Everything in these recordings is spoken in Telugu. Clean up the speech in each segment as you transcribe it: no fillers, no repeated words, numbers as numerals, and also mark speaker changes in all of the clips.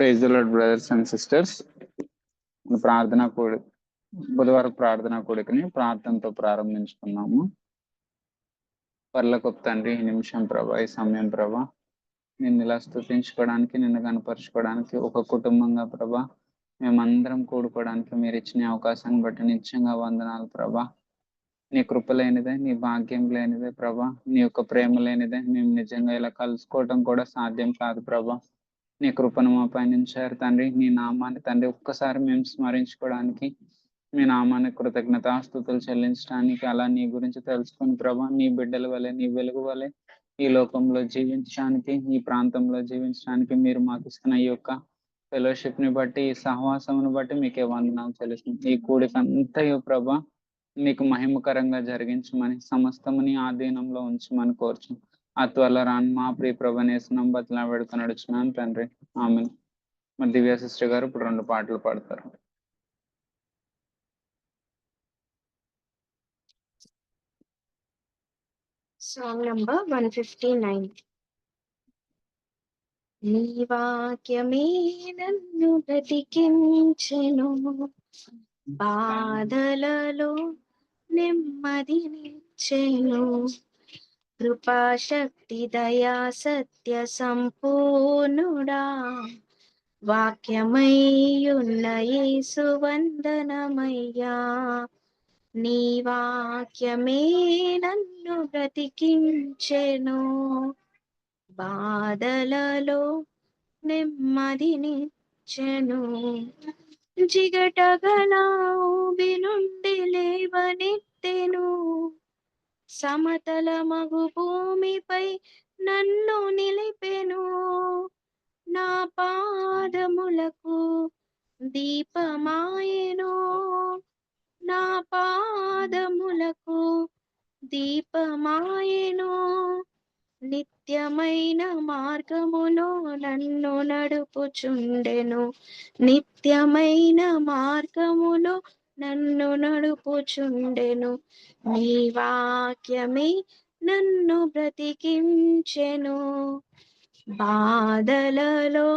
Speaker 1: Praise the lord brothers and sisters. ప్రార్థన కూడి బుధవారం ప్రార్థన కూడికని ప్రార్థనతో ప్రారంభించుకున్నాము. పరలోకపు తండ్రి, ఈ నిమిషం ప్రభా, ఈ సమయం ప్రభా, నిన్ను ఇలా స్తుతించుకోవడానికి, నిన్ను కనపరుచుకోవడానికి ఒక కుటుంబంగా ప్రభా మేమందరం కూడుకోవడానికి మీరు ఇచ్చిన అవకాశాన్ని బట్టి నిత్యంగా వందనాలు ప్రభా. నీ కృప లేనిదే, నీ భాగ్యం లేనిదే ప్రభా, నీ యొక్క ప్రేమ లేనిదే మేము నిజంగా ఇలా కలుసుకోవడం కూడా సాధ్యం కాదు ప్రభా. నీ కృపను మా పయనించారు తండ్రి. నీ నామాన్ని తండ్రి ఒక్కసారి మేము స్మరించుకోవడానికి, మీ నామాన్ని కృతజ్ఞతాస్తుతులు చెల్లించడానికి, అలా నీ గురించి తెలుసుకుని ప్రభా, నీ బిడ్డల వలె, నీ వెలుగు వలె ఈ లోకంలో జీవించడానికి, ఈ ప్రాంతంలో జీవించడానికి మీరు మాకు ఇస్తున్న ఈ యొక్క ఫెలోషిప్ ని బట్టి, ఈ సహవాసమును బట్టి మీకే వందనాలు చెల్లిస్తున్నాం. ఈ కూడిక అంతయు ప్రభా మీకు మహిమకరంగా జరిగించమని, సమస్తముని ఆధీనంలో ఉంచమని కోరుచు. ఆ త్వరలో రాను మా ప్రియ ప్రభనేసినం బతిలా పెడుతూ నడుచున్నాను తండ్రి. ఆమె మరి దివ్య సిస్టర్ గారు ఇప్పుడు 2 పాటలు పాడతారు.
Speaker 2: Song number 159. నీ వాక్యమే నన్ను బ్రతికించెను, బాధలలో నెమ్మదినిచ్చెను. కృపాశక్తి దయా సత్య సంపూర్ణుడా, వాక్యమయ్యున్న యేసు వందనమయ్యా. నీ వాక్యమే నన్ను బ్రతికించెను, బాధలలో నెమ్మదినిచ్చెను. జిగటగల ఊబి నుండి లేవనెత్తెను, సమతల మగు భూమిపై నన్ను నిలిపెను. నా పాదములకు దీపమాయెను, నా పాదములకు దీపమాయెను. నిత్యమైన మార్గములో నన్ను నడుపుచుండెను, నిత్యమైన మార్గములో నన్ను నడుపుచుండెను. నీ వాక్యమే నన్ను బ్రతికించెను, బాధలలో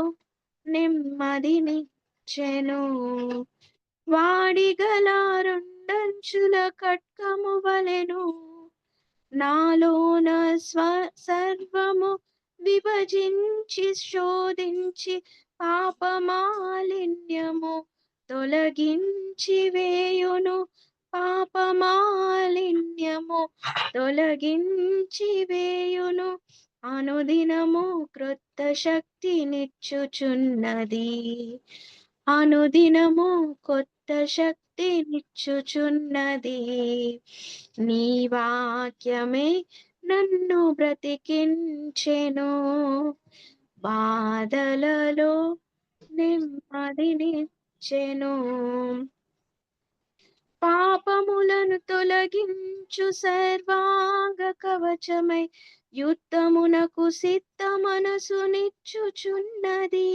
Speaker 2: నెమ్మదినిచ్చెను. వాడిగల రెండంచుల ఖడ్గము వలెను నాలోన సర్వము విభజించి శోధించి పాపమాలిన్యము తొలగించి వేయును, పాపమాలిన్యము తొలగించి వేయును. అనుదినము క్రొత్త శక్తినిచ్చుచున్నది, అనుదినము కొత్త శక్తినిచ్చుచున్నది. నీ వాక్యమే నన్ను బ్రతికించెను, బాధలలో నెమ్మదినిచ్చెను. పాపములను తొలగించు సర్వాంగ కవచమై యుద్ధమునకు సిద్ధ మనసునిచ్చుచున్నది.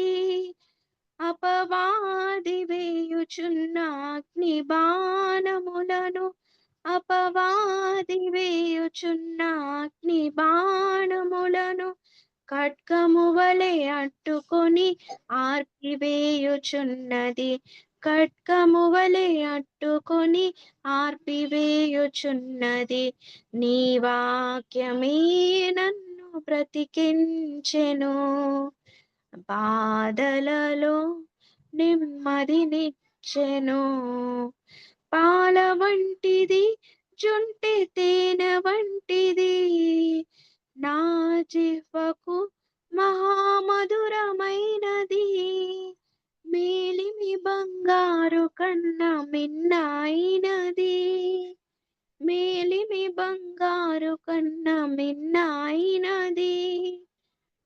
Speaker 2: అపవాది వేయుచున్న అగ్ని బాణములను, అపవాది వేయుచున్న అగ్ని బాణములను ఖడ్గము వలె అట్టుకొని ఆర్పివేయుచున్నది, ఖడ్గము వలె అట్టుకొని ఆర్పివేయుచున్నది. నీ వాక్యమే నన్ను బ్రతికించెను, బాధలలో నెమ్మదినిచ్చెను. పాల వంటిది జుంటి తేనె వంటిది నా జిహ్వకు మహామధురమైనది. మేలిమి బంగారు కన్నా మిన్నైనది, మేలిమి బంగారు కన్నా మిన్నైనది.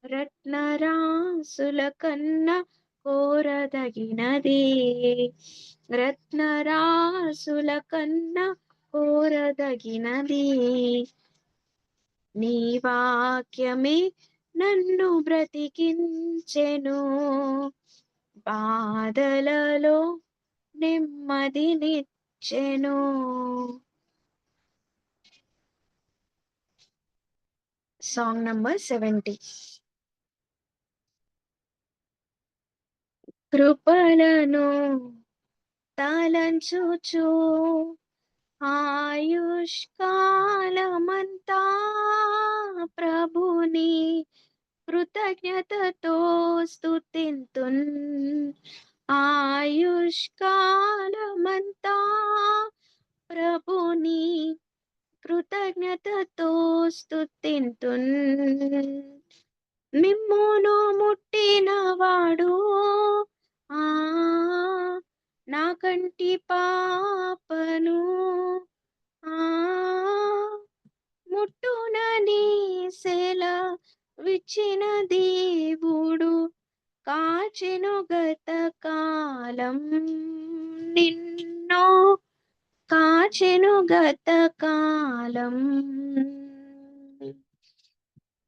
Speaker 2: రత్నరాసుల కన్నా కోరదగినది, రత్నరాసుల కన్నా కోరదగినది. నీ వాక్యమే నన్ను బ్రతికించెను, బాధలలో నెమ్మదినిచ్చెను. Song number 70. కృపలను తలంచుచు ఆయుష్కాలమంతా ప్రభుని కృతజ్ఞతతో స్తుతింతున్. ఆయుష్కాలమంతా ప్రభుని కృతజ్ఞతతో స్తుతింతున్. మిమ్మును ముట్టినవాడు నా కంటి పాపను ముట్టునని సెలవిచ్చిన దేవుడు కాచెను గత కాలం నిన్ను కాచెను గత కాలం.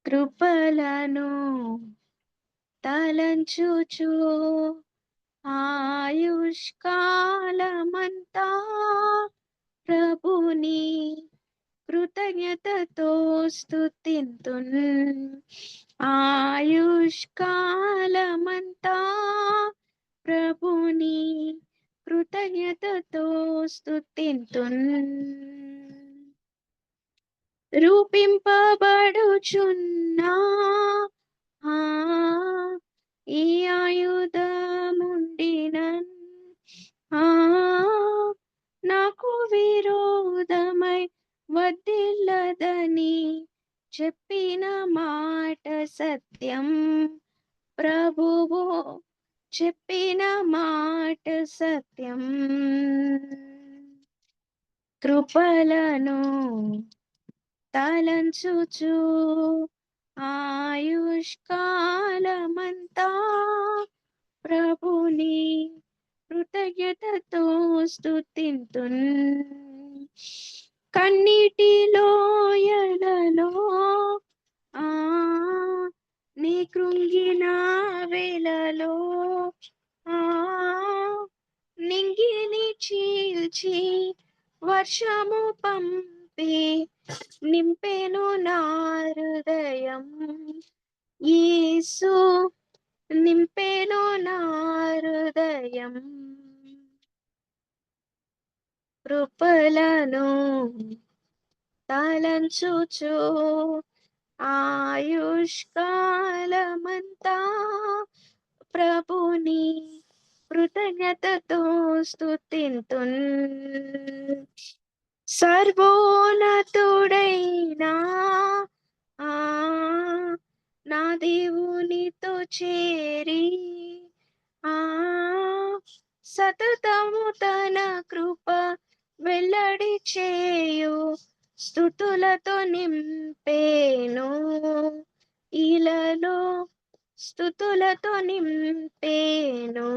Speaker 2: కృపలను తలంచుచు ఆయుష్కాలమంతా ప్రభుని కృతజ్ఞతతో స్తుతింతున్. ఆయుష్కాలమంతా ప్రభుని కృతజ్ఞతతో స్తుతింతున్. రూపింపబడుచున్నా ఈ ఆయుధముండినన్ నాకు విరోధమై వద్దిల్లదని చెప్పిన మాట సత్యం. ప్రభువు చెప్పిన మాట సత్యం. కృపలను తలంచుచు ఆయుష్కాలమంతా ప్రభుని కృతజ్ఞతతో స్తుతింతున్. కన్నీటిలో ఎలలో నీ కృంగిన వేళలో నింగిని చీల్చి వర్షము పంపి నింపెను నా హృదయం. యేసు నింపెను నా హృదయం. కృపలను తలంచుచు ఆయుష్కాలమంతా ప్రభుని కృతజ్ఞతతో స్తుతింతున్. సర్వోన్నతుడైనా నా దేవునితో చేరి సతతము తన కృప వెల్లడి చేయు స్తుతులతో నింపేను. ఇలలో స్తుతులతో నింపేను.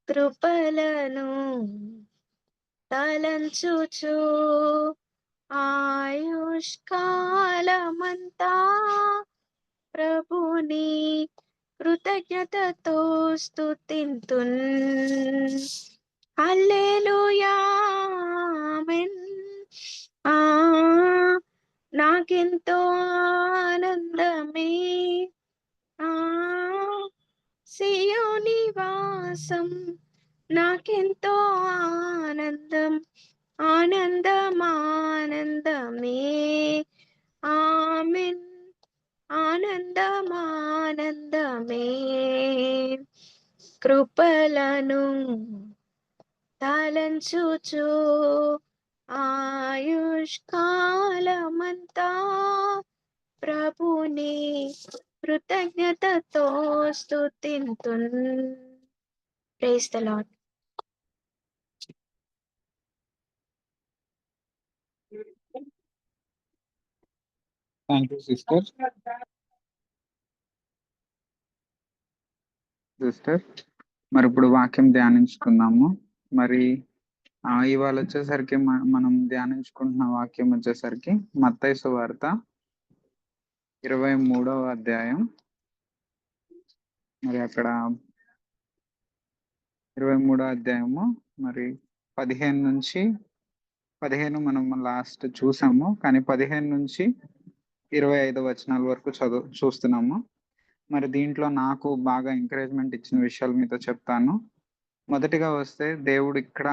Speaker 2: కృపలను తలంచుచు ఆయుష్కాలమంతా ప్రభుని కృతజ్ఞతతో స్తుతింతున్. హల్లెలూయా ఆమేన్. నాకెంతో ఆనందమే సియోని వాసం. నాకెంతో ఆనందం ఆనందం ఆనందమే. ఆమేన్. ఆనందం ఆనందమే. కృపలను తలంచుచు ఆయుష్కాలమంతా ప్రభుని కృతజ్ఞతతో స్తుతింతున్. Praise the lord.
Speaker 1: Thank you sister. మరి ఇప్పుడు వాక్యం ధ్యానించుకుందాము. మరి ఇవాళ వచ్చేసరికి మనం ధ్యానించుకుంటున్న వాక్యం వచ్చేసరికి మత్తయి సువార్త 23వ అధ్యాయం. మరి అక్కడ 23వ అధ్యాయము మరి 15 మనం లాస్ట్ చూసాము, కానీ 15 నుంచి 25 వచనాల వరకు చూస్తున్నాము. మరి దీంట్లో నాకు బాగా ఎంకరేజ్‌మెంట్ ఇచ్చిన విషయాలు మీతో చెప్తాను. మొదటిగా వస్తే దేవుడు ఇక్కడ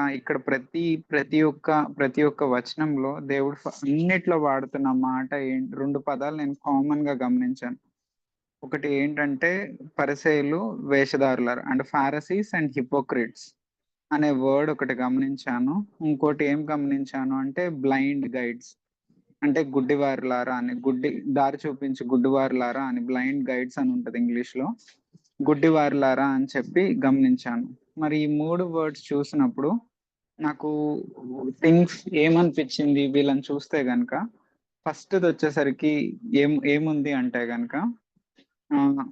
Speaker 1: ప్రతి ఒక్క వచనంలో దేవుడు అన్నిట్లో వాడుతున్న మాట 2 పదాలు నేను కామన్‌గా గమనించాను. ఒకటి ఏంటంటే పరిసయ్యులు, వేషధారులారు అంటే ఫారసీస్ అండ్ హిపోక్రిట్స్ అనే వర్డ్ ఒకటి గమనించాను. ఇంకోటి ఏం గమనించాను అంటే బ్లైండ్ గైడ్స్ అంటే గుడ్డివారులారా అని దారి చూపించు గుడ్డివారులారా అని బ్లైండ్ గైడ్స్ అని ఉంటది ఇంగ్లీష్‌లో. గుడ్డివారులారా అని చెప్పి గమనించాను. మరి ఈ 3 వర్డ్స్ చూసినప్పుడు నాకు థింగ్స్ ఏమనిపించింది వీళ్ళని చూస్తే గనక ఫస్ట్‌దొచ్చేసరికి ఏముంది అంటే గనక ఆహ్,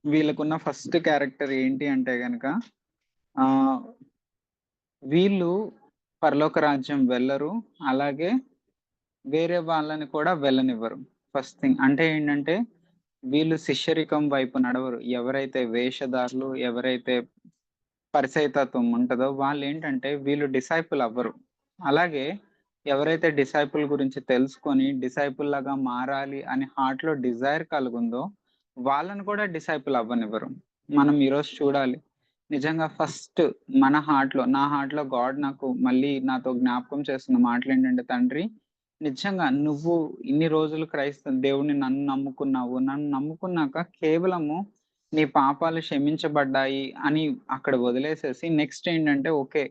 Speaker 1: వీళ్ళకున్న ఫస్ట్ క్యారెక్టర్ ఏంటి అంటే గనక ఆహ్, వీళ్ళు పరలోక రాజ్యం వెళ్లరు. అలాగే వేరే వాళ్ళని కూడా వెళ్ళనివ్వరు. First thing. అంటే ఏంటంటే, వీళ్ళు శిష్యరికం వైపు నడవరు. ఎవరైతే వేషధారులు, ఎవరైతే పరిసయ్యతత్వం ఉంటదో వాళ్ళేంటంటే, వీళ్ళు డిసైపుల్ అవ్వరు. అలాగే ఎవరైతే డిసైపుల్ గురించి తెలుసుకొని, డిసైపుల్ లాగా మారాలి అని హార్ట్‌లో డిజైర్ కలుగుందో, వాళ్ళని కూడా డిసైపుల్ అవ్వనివ్వరు. మనం ఈరోజు చూడాలి. నిజంగా ఫస్ట్ నా హార్ట్‌లో గాడ్ నాకు మళ్ళీ నాతో జ్ఞాపకం చేస్తున్న మాటలేంటంటే, తండ్రి నిజంగా నువ్వు ఇన్ని రోజులు దేవుడిని నన్ను నమ్ముకున్నావు. నన్ను నమ్ముకున్నాక కేవలము నీ పాపాలు క్షమించబడ్డాయి అని అక్కడ వదిలేసేసి నెక్స్ట్ ఏంటంటే ఓకే.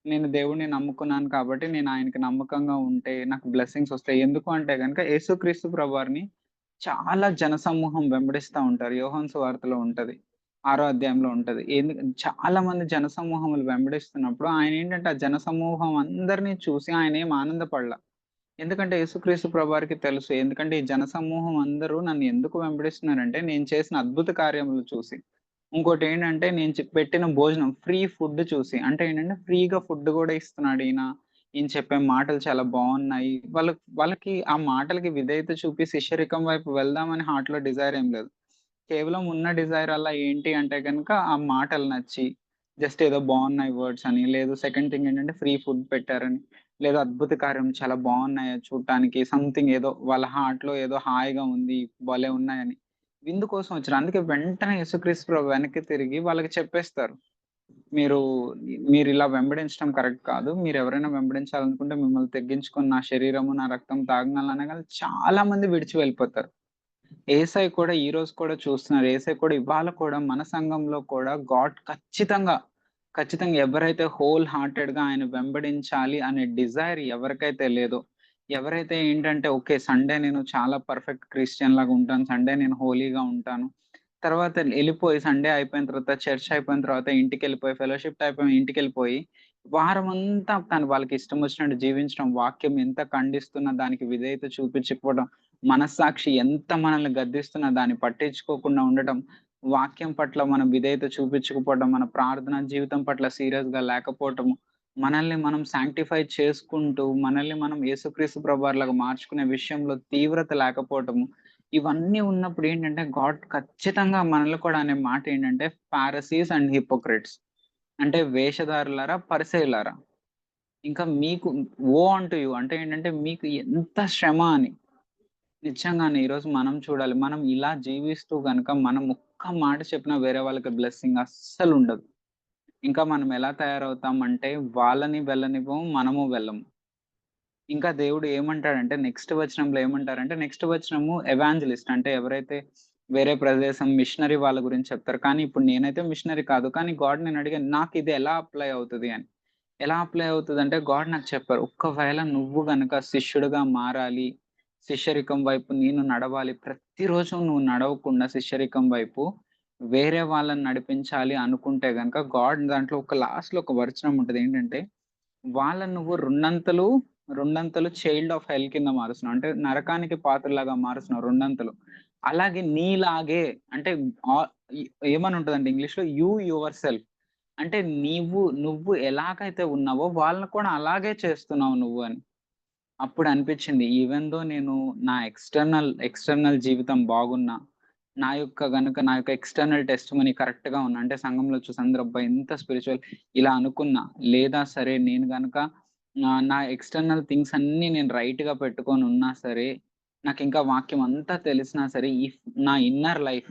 Speaker 1: నేను దేవుడిని నమ్ముకున్నాను కాబట్టి నేను ఆయనకి నమ్మకంగా ఉంటే నాకు బ్లెస్సింగ్స్ వస్తాయి. ఎందుకు అంటే గనుక యేసుక్రీస్తు ప్రభువారిని చాలా జనసమూహం వెంబడిస్తా ఉంటారు. యోహాను సువార్తలో ఉంటది. 6 అధ్యాయంలో ఉంటది. చాలా మంది జనసమూహములు వెంబడిస్తున్నప్పుడు ఆయనేంటంటే ఆ జనసమూహం అందరిని చూసి ఆయనేం ఆనందపడల. ఎందుకంటే యేసుక్రీస్తు ప్రభువారికి తెలుసు. ఎందుకంటే ఈ జనసమూహం అందరూ నన్ను ఎందుకు వెంబడిస్తున్నారంటే నేను చేసిన అద్భుత కార్యములు చూసి. ఇంకోటేంటంటే నేను పెట్టిన భోజనం ఫ్రీ ఫుడ్ చూసి. అంటే ఏంటంటే ఫ్రీగా ఫుడ్ గూడా ఇస్తున్నాడు ఈయన. ఈయన చెప్పే మాటలు చాలా బావున్నాయి. వాళ్ళకి ఆ మాటలకి విధేయత చూపి శిష్యరికం వైపు వెళ్దామని హార్ట్‌లో డిజైర్ ఏం లేదు. కేవలం ఉన్న డిజైరల్లా ఏంటి అంటే గనక ఆ మాటలు నచ్చి, జస్ట్ ఏదో బావున్నాయి వర్డ్స్ అని, లేదు సెకండ్ థింగ్ ఏంటంటే ఫ్రీ ఫుడ్ పెట్టారని, లేదా అద్భుత కార్యం చాలా బావున్నాయి చూడటానికి సంథింగ్ ఏదో వాళ్ళ హార్ట్‌లో ఏదో హాయిగా ఉంది, భలే ఉన్నాయని. విందు కోసం వచ్చారు. అందుకే వెంటనే యేసుక్రీస్తు ప్రభు వెనక్కి తిరిగి వాళ్ళకి చెప్పేస్తారు. మీరు మీరిలా వెంబడించడం కరెక్ట్ కాదు. మీరెవరైనా వెంబడించాలనుకుంటే మిమ్మల్ని తగ్గించుకొని నా శరీరము, నా రక్తం తాగననగానే చాలా మంది విడిచి వెళ్ళిపోతారు. యేసయ్య కూడా ఈ రోజు కూడా చూస్తున్నారు. యేసయ్య కూడా ఇవాళ కూడా మన సంఘంలో కూడా గాడ్ ఖచ్చితంగా ఎవరైతే హోల్ హార్టెడ్‌గా ఆయన వెంబడించాలి అనే డిజైర్ ఎవరికైతే లేదో, ఎవరైతే ఏంటంటే ఓకే. సండే నేను చాలా పర్ఫెక్ట్ క్రిస్టియన్ లాగా ఉంటాను. సండే నేను హోలీగా ఉంటాను. తర్వాత ఎళ్ళిపోయి సండే అయిపోయిన తర్వాత చర్చ్ అయిపోయిన తర్వాత ఇంటికెళ్ళిపోయి ఫెలోషిప్ అయిపోయి ఇంటికెళ్ళిపోయి వారమంతా వాళ్ళకి ఇష్టం వచ్చినట్టు జీవించడం, వాక్యం ఎంత ఖండిస్తున్నా దానికి విధేయత చూపించకపోవడం, మనస్సాక్షి ఎంత మనల్ని గద్దిస్తున్నా దాన్ని పట్టించుకోకుండా ఉండటం, వాక్యం పట్ల మనం విధేయత చూపించకపోవడం, మన ప్రార్థనా జీవితం పట్ల సీరియస్‌గా లేకపోవటము, మనల్ని మనం సాంక్టిఫై చేసుకుంటూ, మనల్ని మనం యేసుక్రీస్తు ప్రభువారిలాగా మార్చుకునే విషయంలో తీవ్రత లేకపోవటము, ఇవన్నీ ఉన్నప్పుడు ఏంటంటే గాడ్ ఖచ్చితంగా మనల్ని కూడా అనే మాట ఏంటంటే ఫారసీస్ అండ్ హిపోక్రిట్స్ అంటే వేషధారులారా, పరిసయ్యులారా. ఇంకా మీకు వో అంటు యూ అంటే ఏంటంటే మీకు ఎంత శ్రమ అని. నిజంగానే ఈరోజు మనం చూడాలి. మనం ఇలా జీవిస్తూ గనక మనం ఒక్క మాట చెప్పినా వేరే వాళ్ళకి బ్లెస్సింగ్ అస్సలుండదు. ఇంకా మనం ఎలా తయారవుతామంటే వాళ్ళని వెళ్ళనివ్వము, మనము వెళ్ళము. ఇంకా దేవుడు ఏమంటాడంటే నెక్స్ట్ వచనంలో ఏమంటారంటే నెక్స్ట్ వచనము ఎవాంజెలిస్ట్ అంటే ఎవరైతే వేరే ప్రదేశం మిషనరీ వాళ్ళ గురించి చెప్తారు. కానీ ఇప్పుడు నేనైతే మిషనరీ కాదు. కానీ గాడ్ నేనడిగాను నాకిది ఎలా అప్లై అవుతది అని. ఎలా అప్లై అవుతదంటే గాడ్ నాకు చెప్పారు. "ఒక్కవేళ నువ్వు గనక శిష్యుడిగా మారాలి, శిష్యరికం వైపు నేను నడవాలి. ప్రతిరోజు నువ్వు నడవకుండా శిష్యరికం వైపు వేరే వాళ్ళని నడిపించాలి అనుకుంటే గనక గాడ్ దాంట్లో ఒక లాస్ట్‌లో ఒక వచనం ఉంటది. ఏంటంటే వాళ్ళని నువ్వు రెండంతలు చైల్డ్ ఆఫ్ హెల్ కింద మారుస్తున్నావు. అంటే నరకానికి పాత్రలాగా మారుస్తున్నావు రెండంతలు. అలాగే నీలాగే అంటే ఆహ్, ఎ ఏమని ఉంటదంటే ఇంగ్లీష్‌లో యువర్ సెల్ఫ్ అంటే నువ్వు ఎలాగైతే ఉన్నావో వాళ్ళని కూడా అలాగే చేస్తున్నావు నువ్వు అని. అప్పుడు అనిపించింది ఈవెన్ దో నేను నా ఎక్స్‌టర్నల్ జీవితం బాగున్నా, నా యొక్క ఎక్స్‌టర్నల్ టెస్టిమనీ కరెక్ట్‌గా ఉన్నా అంటే సంఘంలో చూసి అందరూ అబ్బా! ఎంత స్పిరిచ్యువల్ ఇలా అనుకున్నా. లేదా సరే నేను గనక నా ఎక్స్‌టర్నల్ థింగ్స్ అన్నీ నేను రైట్‌గా పెట్టుకొనున్నా సరే, నాకింకా వాక్యం అంతా తెలిసినా సరే, నా ఇన్నర్ లైఫ్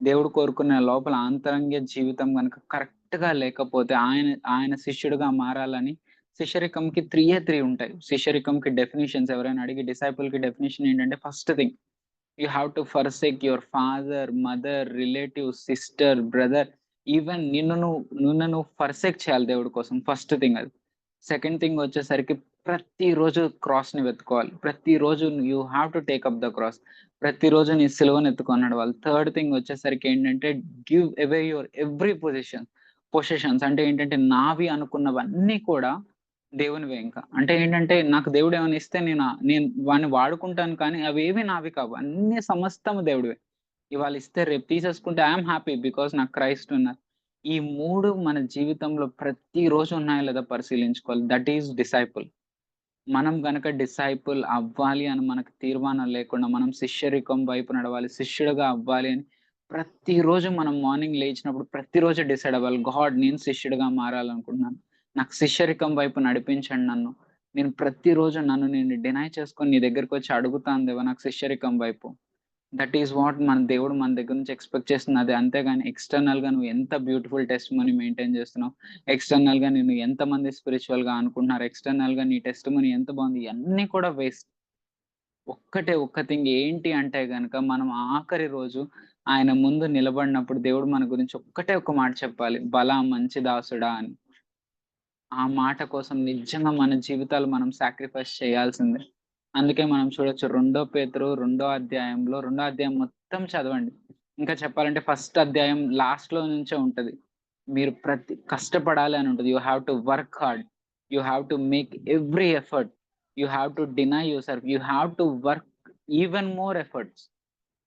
Speaker 1: దేవుడు కోరుకున్న లోపల ఆంతరంగ జీవితం గనుక కరెక్ట్‌గా లేకపోతే ఆయన శిష్యుడిగా మారాలని శిష్యరికంకి 3 ఉంటాయి. శిష్యరికంకి డెఫినిషన్స్ ఎవరైనా అడిగి డిసైపుల్‌కి డెఫినిషన్ ఏంటంటే first thing you have to forsake your father, mother, relatives, sister, brother even నిన్ను నువ్వు ఫర్సేక్ చేయాలి దేవుడి కోసం. ఫస్ట్ థింగ్ అది. సెకండ్ థింగ్ వచ్చేసరికి ప్రతిరోజు క్రాస్‌ని వెతుక్కోవాలి. ప్రతిరోజు you have to take up the cross. ప్రతిరోజు నీ సిలువను ఎత్తుకొని నడవాలి. థర్డ్ థింగ్ వచ్చేసరికి ఏంటంటే give away your every possessions అంటే ఏంటంటే నావి అనుకున్నవన్నీ కూడా దేవునివే ఇంకా. అంటే ఏంటంటే నాకు దేవుడు ఏమైనా ఇస్తే నేను వాడిని వాడుకుంటాను కానీ అవేవి నావి కావు. అన్నీ సమస్తము దేవుడివే. ఇవాళ ఇస్తే రేపు తీసేసుకుంటే ఐ యామ్ హ్యాపీ బికాజ్ నాకు క్రైస్ట్ ఉన్నారు. ఈ 3 మన జీవితంలో ప్రతిరోజు ఉన్నాయో లేదో పరిశీలించుకోవాలి. That is disciple. మనం గనక డిసైపుల్ అవ్వాలి అని మనకు తీర్మానం లేకుండా మనం శిష్యరికం వైపు నడవాలి. శిష్యుడిగా అవ్వాలి అని ప్రతిరోజు మనం మార్నింగ్ లేచినప్పుడు ప్రతిరోజు డిసైడ్ అవ్వాలి. గాడ్ నేను శిష్యుడిగా మారాలనుకుంటున్నాను. నాకు శిష్యరికం వైపు నడిపించండి నన్ను. నేను ప్రతిరోజు నన్ను నేను డినై చేసుకొని నీ దగ్గరకొచ్చి అడుగుతాను దేవా నాకు శిష్యరికం వైపు. దట్ ఈస్ వాట్ మన దేవుడు మన దగ్గర నుంచి ఎక్స్‌పెక్ట్ చేస్తుంది అదే. అంతేగాని ఎక్స్‌టర్నల్‌గా నువ్వు ఎంత బ్యూటిఫుల్ టెస్టిమనీ మెయింటైన్ చేస్తున్నావు, ఎక్స్‌టర్నల్‌గా నిన్ను ఎంతమంది స్పిరిచ్యువల్‌గా అనుకుంటున్నారు, ఎక్స్‌టర్నల్‌గా నీ టెస్టిమనీ ఎంత బాగుంది, ఇయన్నీ కూడా వేస్ట్. ఒక్క థింగ్ ఏంటి అంటే గనక మనం ఆఖరి రోజు ఆయన ముందు నిలబడినప్పుడు దేవుడు మన గురించి ఒక్క మాట చెప్పాలి. "భలా మంచి దాసుడా" అని. ఆ మాట కోసం నిజంగా మన జీవితాలు మనం సాక్రిఫైస్ చేయాల్సిందే. అందుకే మనం చూడొచ్చు రెండో పేతురు రెండో అధ్యాయం మొత్తం చదవండి. ఇంకా చెప్పాలంటే ఫస్ట్ అధ్యాయం లాస్ట్‌లో నుంచే ఉంటది. మీరు కష్టపడాలి అని ఉంటది. You have to work hard. You have to make every effort. You have to deny yourself. You have to work even more efforts.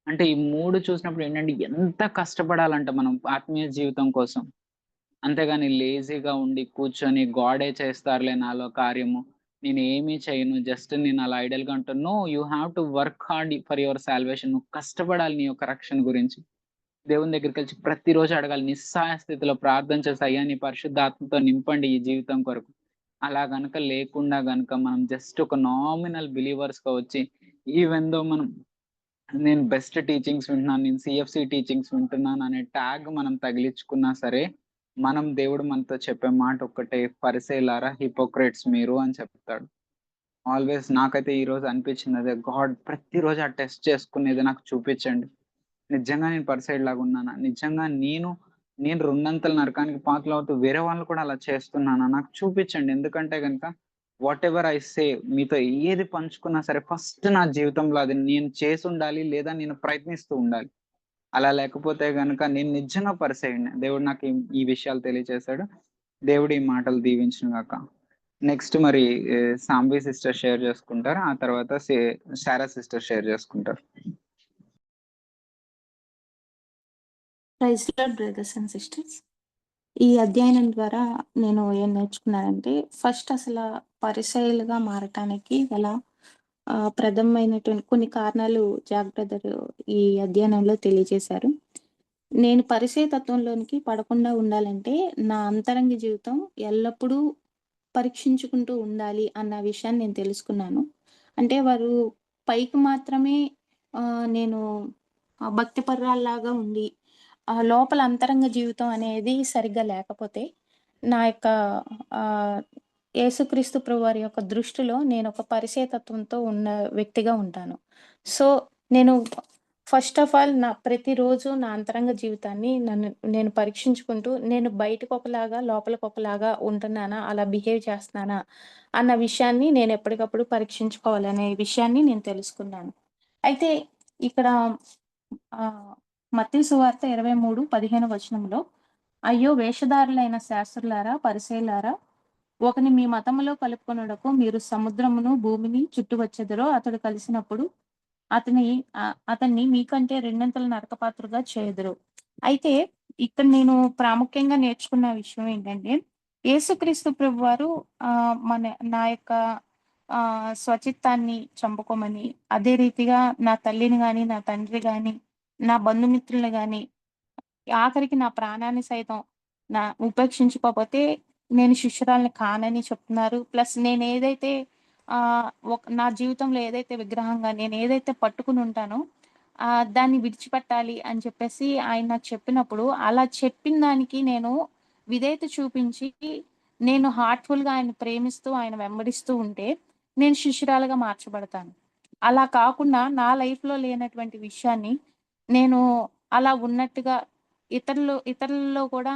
Speaker 1: అంటే ఈ 3 చూసినప్పుడు ఏంటంటే ఎంత కష్టపడాలంట మనం ఆత్మీయ జీవితం కోసం. అంతేగాని లేజీగా ఉండి కూర్చొని గాడే చేస్తారులే నాలో కార్యము. నేనేమి చేయను. జస్ట్ నేను అలా ఐడల్‌గా ఉంటాను. No, you have to work hard for your salvation. నువ్వు కష్టపడాలి నీ యొక్క రక్షణ గురించి. దేవుని దగ్గరికెళ్ళి ప్రతిరోజు అడగాలి. నిస్సహాయ స్థితిలో ప్రార్థన చేసి అయ్యా నీ పరిశుద్ధాత్మతో నింపండి ఈ జీవితం కొరకు. అలా గనక లేకుండా గనక మనం జస్ట్ ఒక నామినల్ బిలీవర్స్‌గా వచ్చి ఈవెన్ దో నేను బెస్ట్ టీచింగ్స్ వింటున్నాను. నేను సీఎఫ్‌సీ టీచింగ్స్ వింటున్నాను అనే ట్యాగ్ మనం తగిలించుకున్నా సరే, దేవుడు మనతో చెప్పే మాట ఒక్కటే, "పరిసయ్యులారా హిపోక్రేట్స్ మీరు" అని చెప్తాడు. ఆల్‌వేస్ నాకైతే ఈరోజు అనిపించింది అదే. గాడ్ ప్రతిరోజు ఆ టెస్ట్ చేసుకునేది నాకు చూపించండి. నిజంగా నేను పరిసయ్యుడిలాగా ఉన్నానా? నిజంగా నేను రెండంతల నరకానికి పాత్రలవుతూ వేరే వాళ్ళు కూడా అలా చేస్తున్నానా? నాకు చూపించండి. ఎందుకంటే గనక వాటెవర్ ఐ సే మీతో ఏది పంచుకున్నా సరే ఫస్ట్ నా జీవితంలో అది నేను చేసుండాలి. లేదా నేను ప్రయత్నిస్తూ ఉండాలి. అలా లేకపోతే గనక నేను నిజంగా పరిసయ్యుడినే. దేవుడు నాకు ఈ విషయాలు తెలియచేశాడు. దేవుడు ఈ మాటలు దీవించును గాక. నెక్స్ట్ మరి సాంబి సిస్టర్ షేర్ చేసుకుంటారు. ఆ తర్వాత సారా సిస్టర్ షేర్ చేసుకుంటారు.
Speaker 3: Praise lord brothers and sisters. ఈ అధ్యయనం ద్వారా నేను ఏం నేర్చుకున్నానంటే, ఫస్ట్ అసల పరిసయ్యులుగా మారటానికి గల ప్రథమమైనటువంటి కొన్ని కారణాలు జాక్ బ్రదర్ ఈ అధ్యయనంలో తెలియజేశారు. నేను పరిసయ్య తత్వంలోనికి పడకుండా ఉండాలంటే, నా అంతరంగ జీవితం ఎల్లప్పుడూ పరీక్షించుకుంటూ ఉండాలి అన్న విషయాన్ని నేను తెలుసుకున్నాను. అంటే వారు పైకి మాత్రమే నేను భక్తిపరురాల్లాగా ఉండి, లోపల అంతరంగ జీవితం అనేది సరిగ్గా లేకపోతే, నా యొక్క ఆహ్, యేసుక్రీస్తు ప్రభువారి యొక్క దృష్టిలో నేనొక పరిచయతత్వంతో ఉన్న వ్యక్తిగా ఉంటాను. సో, నేను ఫస్ట్ ఆఫ్ ఆల్ ప్రతిరోజు నా అంతరంగ జీవితాన్ని నేను పరీక్షించుకుంటూ, నేను బయటకొకలాగా, లోపలికొకలాగా ఉంటున్నానా, అలా బిహేవ్ చేస్తున్నానా అన్న విషయాన్ని నేను ఎప్పటికప్పుడు పరీక్షించుకోవాలనే విషయాన్ని నేను తెలుసుకున్నాను. అయితే ఇక్కడ మత్తయి సువార్త 23:15 వచనంలో, అయ్యో వేషధారులైన శాస్త్రులారా, పరిసయ్యులారా, ఒకని మీ మతములో కలుపుకొనుటకు మీరు సముద్రమును, భూమిని చుట్టవచ్చెదరో అతడు కలిసినప్పుడు అతన్ని మీకంటే రెండంతల నరకపాత్రుడుగా చేయుదురు. అయితే ఇక్కడ నేను ప్రాముఖ్యంగా నేర్చుకున్న విషయం ఏంటంటే, యేసుక్రీస్తు ప్రభువారు నా యొక్క స్వచిత్తాన్ని చంపుకోమని, అదే రీతిగా నా తల్లిని గాని, నా తండ్రి గాని, నా బంధుమిత్రుల్ని గాని, ఆఖరికి నా ప్రాణాన్ని సైతం ఉపేక్షించుకోపోతే నేను శిష్యురాలిని కానని చెప్తున్నారు. ప్లస్ నేనేదైతే నా జీవితంలో ఏదైతే విగ్రహంగా నేను ఏదైతే పట్టుకుని ఉంటానో దాన్ని విడిచిపెట్టాలి అని చెప్పేసి ఆయన నాకు చెప్పినప్పుడు, అలా చెప్పిన దానికి నేను విధేయత చూపించి, నేను హార్ట్‌ఫుల్‌గా ఆయన్ని ప్రేమిస్తూ, ఆయన వెంబడిస్తూ ఉంటే, నేను శిష్యురాలుగా మార్చబడతాను. అలా కాకుండా నా లైఫ్‌లో లేనటువంటి విషయాన్ని నేను అలా ఉన్నట్టుగా ఇతరులలో కూడా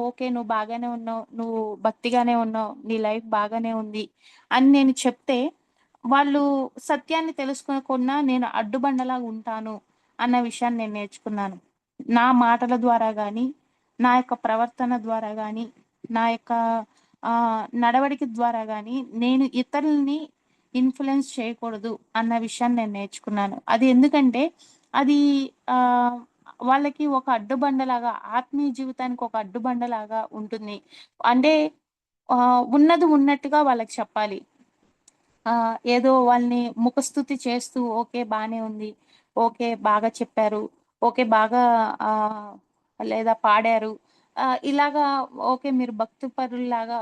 Speaker 3: ఓకే. నువ్వు బాగానే ఉన్నావు. నువ్వు భక్తిగానే ఉన్నావు. నీ లైఫ్ బాగానే ఉంది అని నేను చెప్తే, వాళ్ళు సత్యాన్ని తెలుసుకోకుండా నేను అడ్డుబండలాగా ఉంటాను అన్న విషయాన్ని నేను నేర్చుకున్నాను. నా మాటల ద్వారా గాని, నా యొక్క ప్రవర్తన ద్వారా గాని, నా యొక్క నడవడిక ద్వారా గాని, నేను ఇతరులని ఇన్‌ఫ్లుయెన్స్ చేయకూడదు అన్న విషయాన్ని నేను నేర్చుకున్నాను. అది ఎందుకంటే అది ఆహ్, వాళ్ళకి ఒక అడ్డుబండలాగా, ఆత్మీయ జీవితానికి ఒక అడ్డుబండలాగా ఉంటుంది. అంటే ఉన్నది ఉన్నట్టుగా వాళ్ళకి చెప్పాలి. ఏదో వాళ్ళని ముఖస్తుతి చేస్తూ ఓకే. బానే ఉంది. ఓకే. బాగా చెప్పారు. ఓకే. బాగా ఆహ్, లేదా పాడారు. ఇలాగా ఓకే. మీరు భక్తిపరుల్లాగా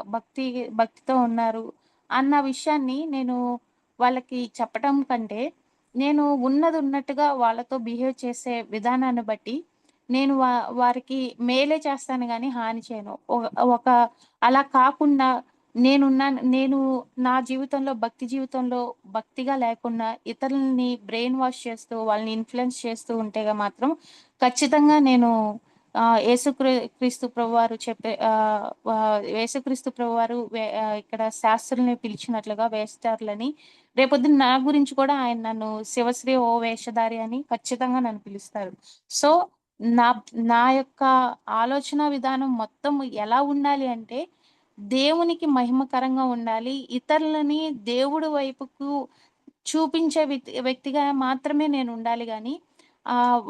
Speaker 3: భక్తితో ఉన్నారు అన్న విషయాన్ని నేను వాళ్ళకి చెప్పటం కంటే, నేను ఉన్నది ఉన్నట్టుగా వాళ్ళతో బిహేవ్ చేసే విధానాన్ని బట్టి నేను వారికి మేలే చేస్తాను గానీ హాని చేయను. ఒక అలా కాకుండా నేను నా జీవితంలో భక్తి జీవితంలో భక్తిగా లేకుండా ఇతరులని బ్రెయిన్ వాష్ చేస్తూ, వాళ్ళని ఇన్‌ఫ్లుయెన్స్ చేస్తూ ఉంటేగా మాత్రం ఖచ్చితంగా నేను క్రీస్తు ప్రభువారు చెప్పే యేసుక్రీస్తు ప్రభువారు ఇక్కడ శాస్త్రుల్ని పిలిచినట్లుగా వేశ్ధారులని రేపొద్దున నా గురించి కూడా ఆయన నన్ను శివశ్రీ ఓ వేషధారి అని ఖచ్చితంగా నన్ను పిలుస్తారు. సో, నా నా యొక్క ఆలోచన విధానం మొత్తం ఎలా ఉండాలి అంటే దేవునికి మహిమకరంగా ఉండాలి. ఇతరులని దేవుడి వైపుకు చూపించే వ్యక్తిగా మాత్రమే నేనుండాలి గానీ,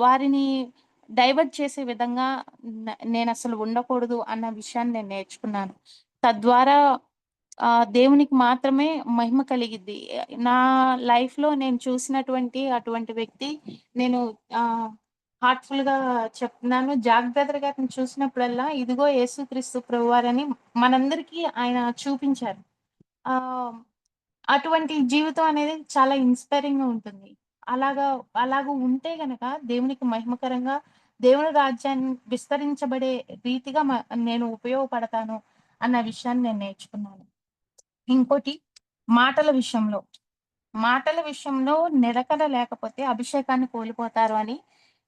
Speaker 3: వారిని డైవర్ట్ చేసే విధంగా నేనసలు ఉండకూడదు అన్న విషయాన్ని నేను నేర్చుకున్నాను. తద్వారా దేవునికి మాత్రమే మహిమ కలిగిద్ది. నా లైఫ్‌లో నేను చూసినటువంటి అటువంటి వ్యక్తి నేను ఆహ్, హార్ట్‌ఫుల్‌గా చెప్తున్నాను. జాక్ బ్రదర్ గారిని చూసినప్పుడల్లా ఇదిగో యేసుక్రీస్తు ప్రభువారని మనందరికీ ఆయన చూపించారు. ఆహ్, అటువంటి జీవితం అనేది చాలా ఇన్‌స్పైరింగ్‌గా ఉంటుంది. అలాగా అలాగా ఉంటే గనక దేవునికి మహిమకరంగా, దేవుని రాజ్యాన్ని విస్తరించబడే రీతిగా నేను ఉపయోగపడతాను అన్న విషయాన్ని నేను నేర్చుకున్నాను. ఇంకోటి మాటల విషయంలో. మాటల విషయంలో నిలకడ లేకపోతే అభిషేకాన్ని కోల్పోతారు అని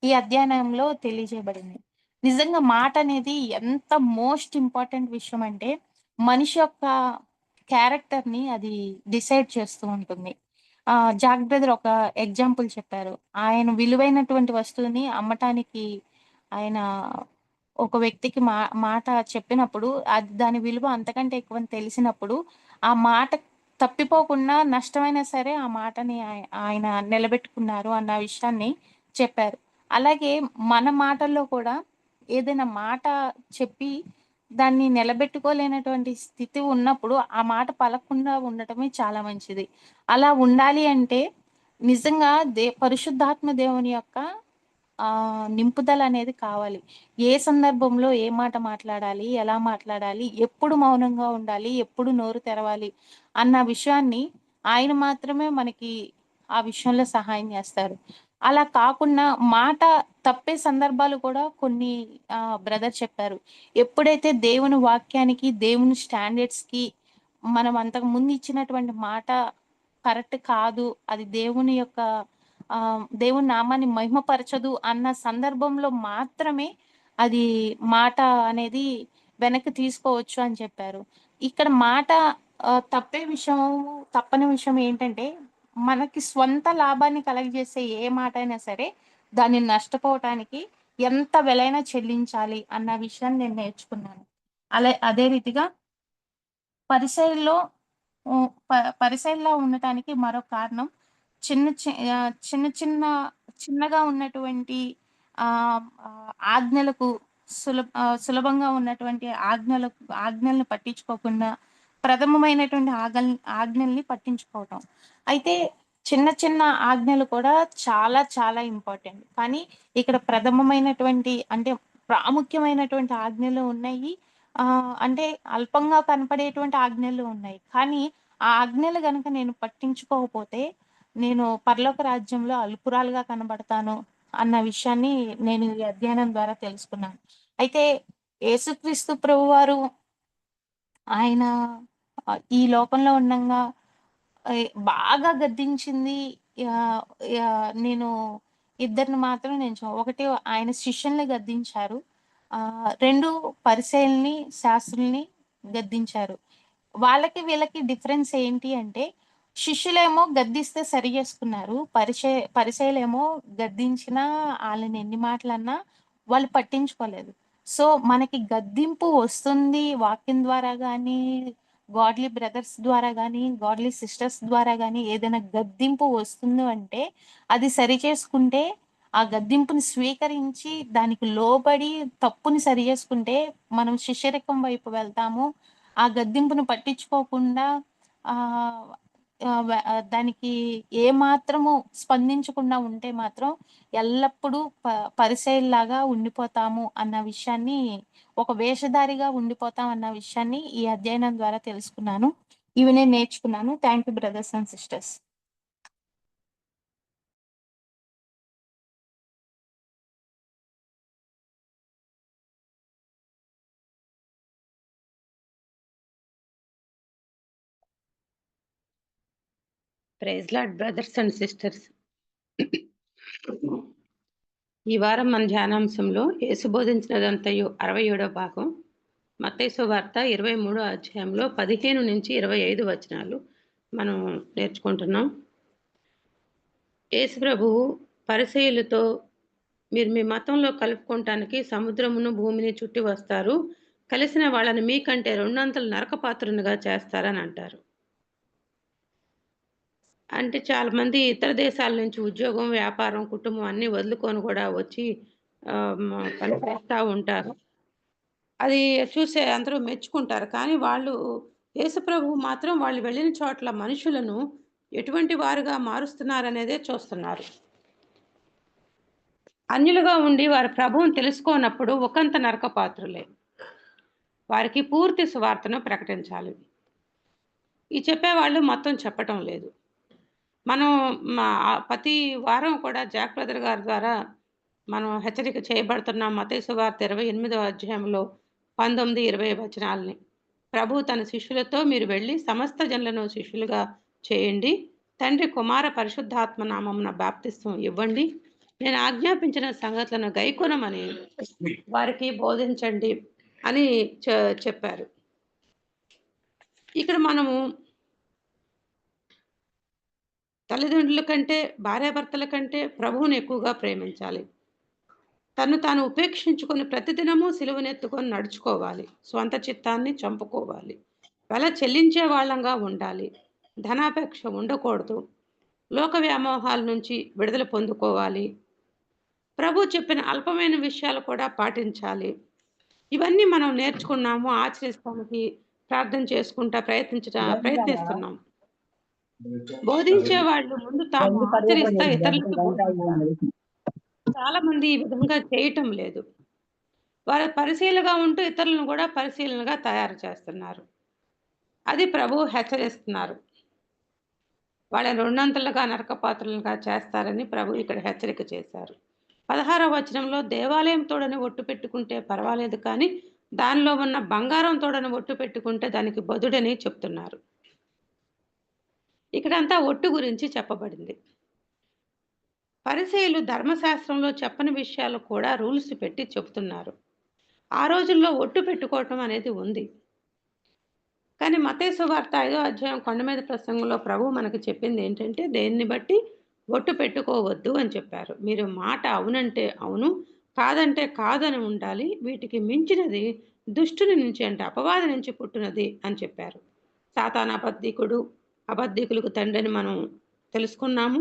Speaker 3: ఈ అధ్యయనంలో తెలియజేయబడింది. నిజంగా మాట అనేది ఎంత మోస్ట్ ఇంపార్టెంట్ విషయం అంటే, మనిషి యొక్క క్యారెక్టర్‌ని అది డిసైడ్ చేస్తూ ఉంటుంది. జాక్ బ్రదర్ ఒక ఎగ్జాంపుల్ చెప్పారు. ఆయన విలువైనటువంటి వస్తువుని అమ్మటానికి ఆయన ఒక వ్యక్తికి మాట చెప్పినప్పుడు, అది దాని విలువ అంతకంటే ఎక్కువని తెలిసినప్పుడు, ఆ మాట తప్పిపోకుండా నష్టమైనా సరే ఆ మాటని ఆయన నిలబెట్టుకున్నారు అన్న విషయాన్ని చెప్పారు. అలాగే మన మాటల్లో కూడా ఏదైనా మాట చెప్పి దాన్ని నిలబెట్టుకోలేనటువంటి స్థితి ఉన్నప్పుడు ఆ మాట పలకకుండా ఉండటమే చాలా మంచిది. అలా ఉండాలి అంటే నిజంగా పరిశుద్ధాత్మ దేవుని యొక్క నింపుదల అనేది కావాలి. ఏ సందర్భంలో ఏ మాట మాట్లాడాలి? ఎలా మాట్లాడాలి? ఎప్పుడు మౌనంగా ఉండాలి? ఎప్పుడు నోరు తెరవాలి? అన్న విషయాన్ని ఆయన మాత్రమే మనకి ఆ విషయంలో సహాయం జేస్తారు. అలా కాకుండా మాట తప్పే సందర్భాలు కూడా కొన్ని బ్రదర్ చెప్పారు. ఎప్పుడైతే దేవుని వాక్యానికి, దేవుని స్టాండర్డ్స్‌కి మనం అంతకుముందు ఇచ్చినటువంటి మాట కరెక్ట్ కాదు. అది దేవుని యొక్క దేవుని నామాన్ని మహిమపరచదు అన్న సందర్భంలో మాత్రమే అది మాట అనేది వెనక్కి తీసుకోవచ్చు అని చెప్పారు. ఇక్కడ మాట తప్పని విషయం ఏంటంటే, మనకి స్వంత లాభాన్ని కలగజేసే ఏ మాటైనా సరే, దాన్ని నష్టపోవటానికి ఎంత వెలైనా చెల్లించాలి అన్న విషయాన్ని నేను నేర్చుకున్నాను. అదే రీతిగా పరిసయ్యుల్లో పరిసయ్యుల్లా ఉండటానికి మరో కారణం చిన్న చి చిన్న చిన్న చిన్నగా ఉన్నటువంటి ఆజ్ఞలకు సులభంగా ఉన్నటువంటి ఆజ్ఞలను పట్టించుకోకుండా ప్రథమమైనటువంటి ఆజ్ఞల్ని పట్టించుకోవటం. అయితే చిన్న చిన్న ఆజ్ఞలు కూడా చాలా చాలా ఇంపార్టెంట్. కానీ ఇక్కడ ప్రథమమైనటువంటి అంటే ప్రాముఖ్యమైనటువంటి ఆజ్ఞలు ఉన్నాయి. అంటే అల్పంగా కనపడేటువంటి ఆజ్ఞలు ఉన్నాయి. కానీ ఆ ఆజ్ఞలు గనుక నేను పట్టించుకోకపోతే నేను పరలోక రాజ్యంలో అల్పురాలుగా కనబడతాను అన్న విషయాన్ని నేను ఈ అధ్యయనం ద్వారా తెలుసుకున్నాను. అయితే యేసుక్రీస్తు ప్రభువారు ఆయన ఈ లోకంలో ఉండంగా బాగా గద్దించింది ఆహ్, నేను ఇద్దరిని మాత్రం ఒకటి ఆయన శిష్యుల్ని గద్దించారు. 2 పరిసయ్యుల్ని, శాస్త్రుల్ని గద్దించారు. వాళ్ళకి వీళ్ళకి డిఫరెన్స్ ఏంటి అంటే, శిష్యులేమో గద్దిస్తే సరి చేసుకున్నారు. పరిసయ్యులేమో గద్దించినా ఆళ్ళని ఎన్ని మాటలన్నా వాళ్ళు పట్టించుకోలేదు. సో, మనకి గద్దింపు వస్తుంది వాక్యం ద్వారా గానీ, గాడ్లీ బ్రదర్స్ ద్వారా గానీ, గాడ్లీ సిస్టర్స్ ద్వారా గానీ ఏదైనా గద్దింపు వస్తుంది అంటే, అది సరిచేసుకుంటే, ఆ గద్దింపుని స్వీకరించి, దానికి లోబడి తప్పుని సరి చేసుకుంటే, మనం శిష్యరికం వైపు వెళ్తాము. ఆ గద్దింపును పట్టించుకోకుండా ఆహ్, దానికి ఏమాత్రము స్పందించకుండా ఉంటే మాత్రం ఎల్లప్పుడూ పరిసయ్యుల్లాగా ఉండిపోతాము అన్న విషయాన్ని, ఒక వేషధారిగా ఉండిపోతాం అన్న విషయాన్ని ఈ అధ్యయనం ద్వారా తెలుసుకున్నాను. ఇవి నేను నేర్చుకున్నాను. Thank you brothers and sisters.
Speaker 4: Praise lord brothers and sisters. ఈ వారం మన ధ్యానాంశంలో యేసు బోధించినదంతయు 67వ భాగం మత్తయి సువార్త 23వ అధ్యాయంలో 15 నుంచి 25 వచనాలు మనం నేర్చుకుంటున్నాం. యేసు ప్రభువు పరిసయ్యులతో మీరు మీ మతంలో కలుపుకోవటానికి సముద్రమును భూమిని చుట్టి వస్తారు, కలిసిన వాళ్ళని మీకంటే 2 అంతలు నరకపాత్రునిగా చేస్తారని అంటారు. అంటే చాలామంది ఇతర దేశాల నుంచి ఉద్యోగం, వ్యాపారం, కుటుంబం అన్నీ వదులుకొని కూడా వచ్చి పని చేస్తా ఉంటారు. అది చూసే అందరూ మెచ్చుకుంటారు. కానీ వాళ్ళు యేసుప్రభువు మాత్రం వాళ్ళు వెళ్ళిన చోట్ల మనుషులను ఎటువంటి వారుగా మారుస్తున్నారనేదే చూస్తున్నారు. అన్యులుగా ఉండి వారి ప్రభువుని తెలుసుకోనప్పుడు ఒకంత నరకపాత్రులే. వారికి పూర్తి సువార్తను ప్రకటించాలి. ఈ చెప్పేవాళ్ళు మొత్తం చెప్పటం లేదు. మనం ప్రతి వారం కూడా జాక్ బ్రదర్ గారి ద్వారా మనం హెచ్చరిక చేయబడుతున్నాం. మత్తయి సువార్త 28వ అధ్యాయంలో 19, 20 వచనాలని. ప్రభు తన శిష్యులతో మీరు వెళ్ళి సమస్త జనులను శిష్యులుగా చేయండి, తండ్రి కుమార పరిశుద్ధాత్మ నామమున బాప్తిస్మం ఇవ్వండి, నేను ఆజ్ఞాపించిన సంగతులను గైకొనమని వారికి బోధించండి అని చెప్పారు. ఇక్కడ మనము తల్లిదండ్రుల కంటే, భార్యాభర్తల కంటే ప్రభువుని ఎక్కువగా ప్రేమించాలి. తను తాను ఉపేక్షించుకొని ప్రతిదినము సిలువనెత్తుకొని నడుచుకోవాలి. స్వంత చిత్తాన్ని చంపుకోవాలి. వెల చెల్లించే వాళ్ళంగా ఉండాలి. ధనాపేక్ష ఉండకూడదు. లోక వ్యామోహాల నుంచి విడుదల పొందుకోవాలి. ప్రభు చెప్పిన అల్పమైన విషయాలు కూడా పాటించాలి. ఇవన్నీ మనం నేర్చుకున్నాము, ఆచరిస్తానికి ప్రార్థన చేసుకుంటా ప్రయత్నిస్తున్నాం. బోధించే వాళ్ళు ముందు తాము ఆచరిస్తా ఇతరులకు బోధిస్తారు. చాలా మంది ఈ విధంగా చేయటం లేదు. వారు పరిశీలనగా ఉంటూ ఇతరులను కూడా పరిశీలనగా తయారు చేస్తున్నారు. అది ప్రభువు హెచ్చరిస్తున్నారు. వాళ్ళని 2 అంతలుగా నరకపాత్రులుగా చేస్తారని ప్రభు ఇక్కడ హెచ్చరిక చేశారు. 16వ వచనంలో దేవాలయం తోడని ఒట్టు పెట్టుకుంటే పర్వాలేదు, కానీ దానిలో ఉన్న బంగారం తోడని ఒట్టు పెట్టుకుంటే దానికి బదుడని చెప్తున్నారు. ఇక్కడంతా ఒట్టు గురించి చెప్పబడింది. పరిసయ్యులు ధర్మశాస్త్రంలో చెప్పని విషయాలు కూడా రూల్స్ పెట్టి చెబుతున్నారు. ఆ రోజుల్లో ఒట్టు పెట్టుకోవటం అనేది ఉంది. కానీ మత్తయి సువార్త 5వ అధ్యాయం కొండ మీద ప్రసంగంలో ప్రభు మనకు చెప్పింది ఏంటంటే, దేన్ని బట్టి ఒట్టు పెట్టుకోవద్దు అని చెప్పారు. మీరు మాట అవునంటే అవును, కాదంటే కాదని ఉండాలి. వీటికి మించినది దుష్టుని నుంచి, అంటే అపవాది నుంచి పుట్టినది అని చెప్పారు. సాతాను అబద్ధికులకు తండ్రి అని మనం తెలుసుకున్నాము.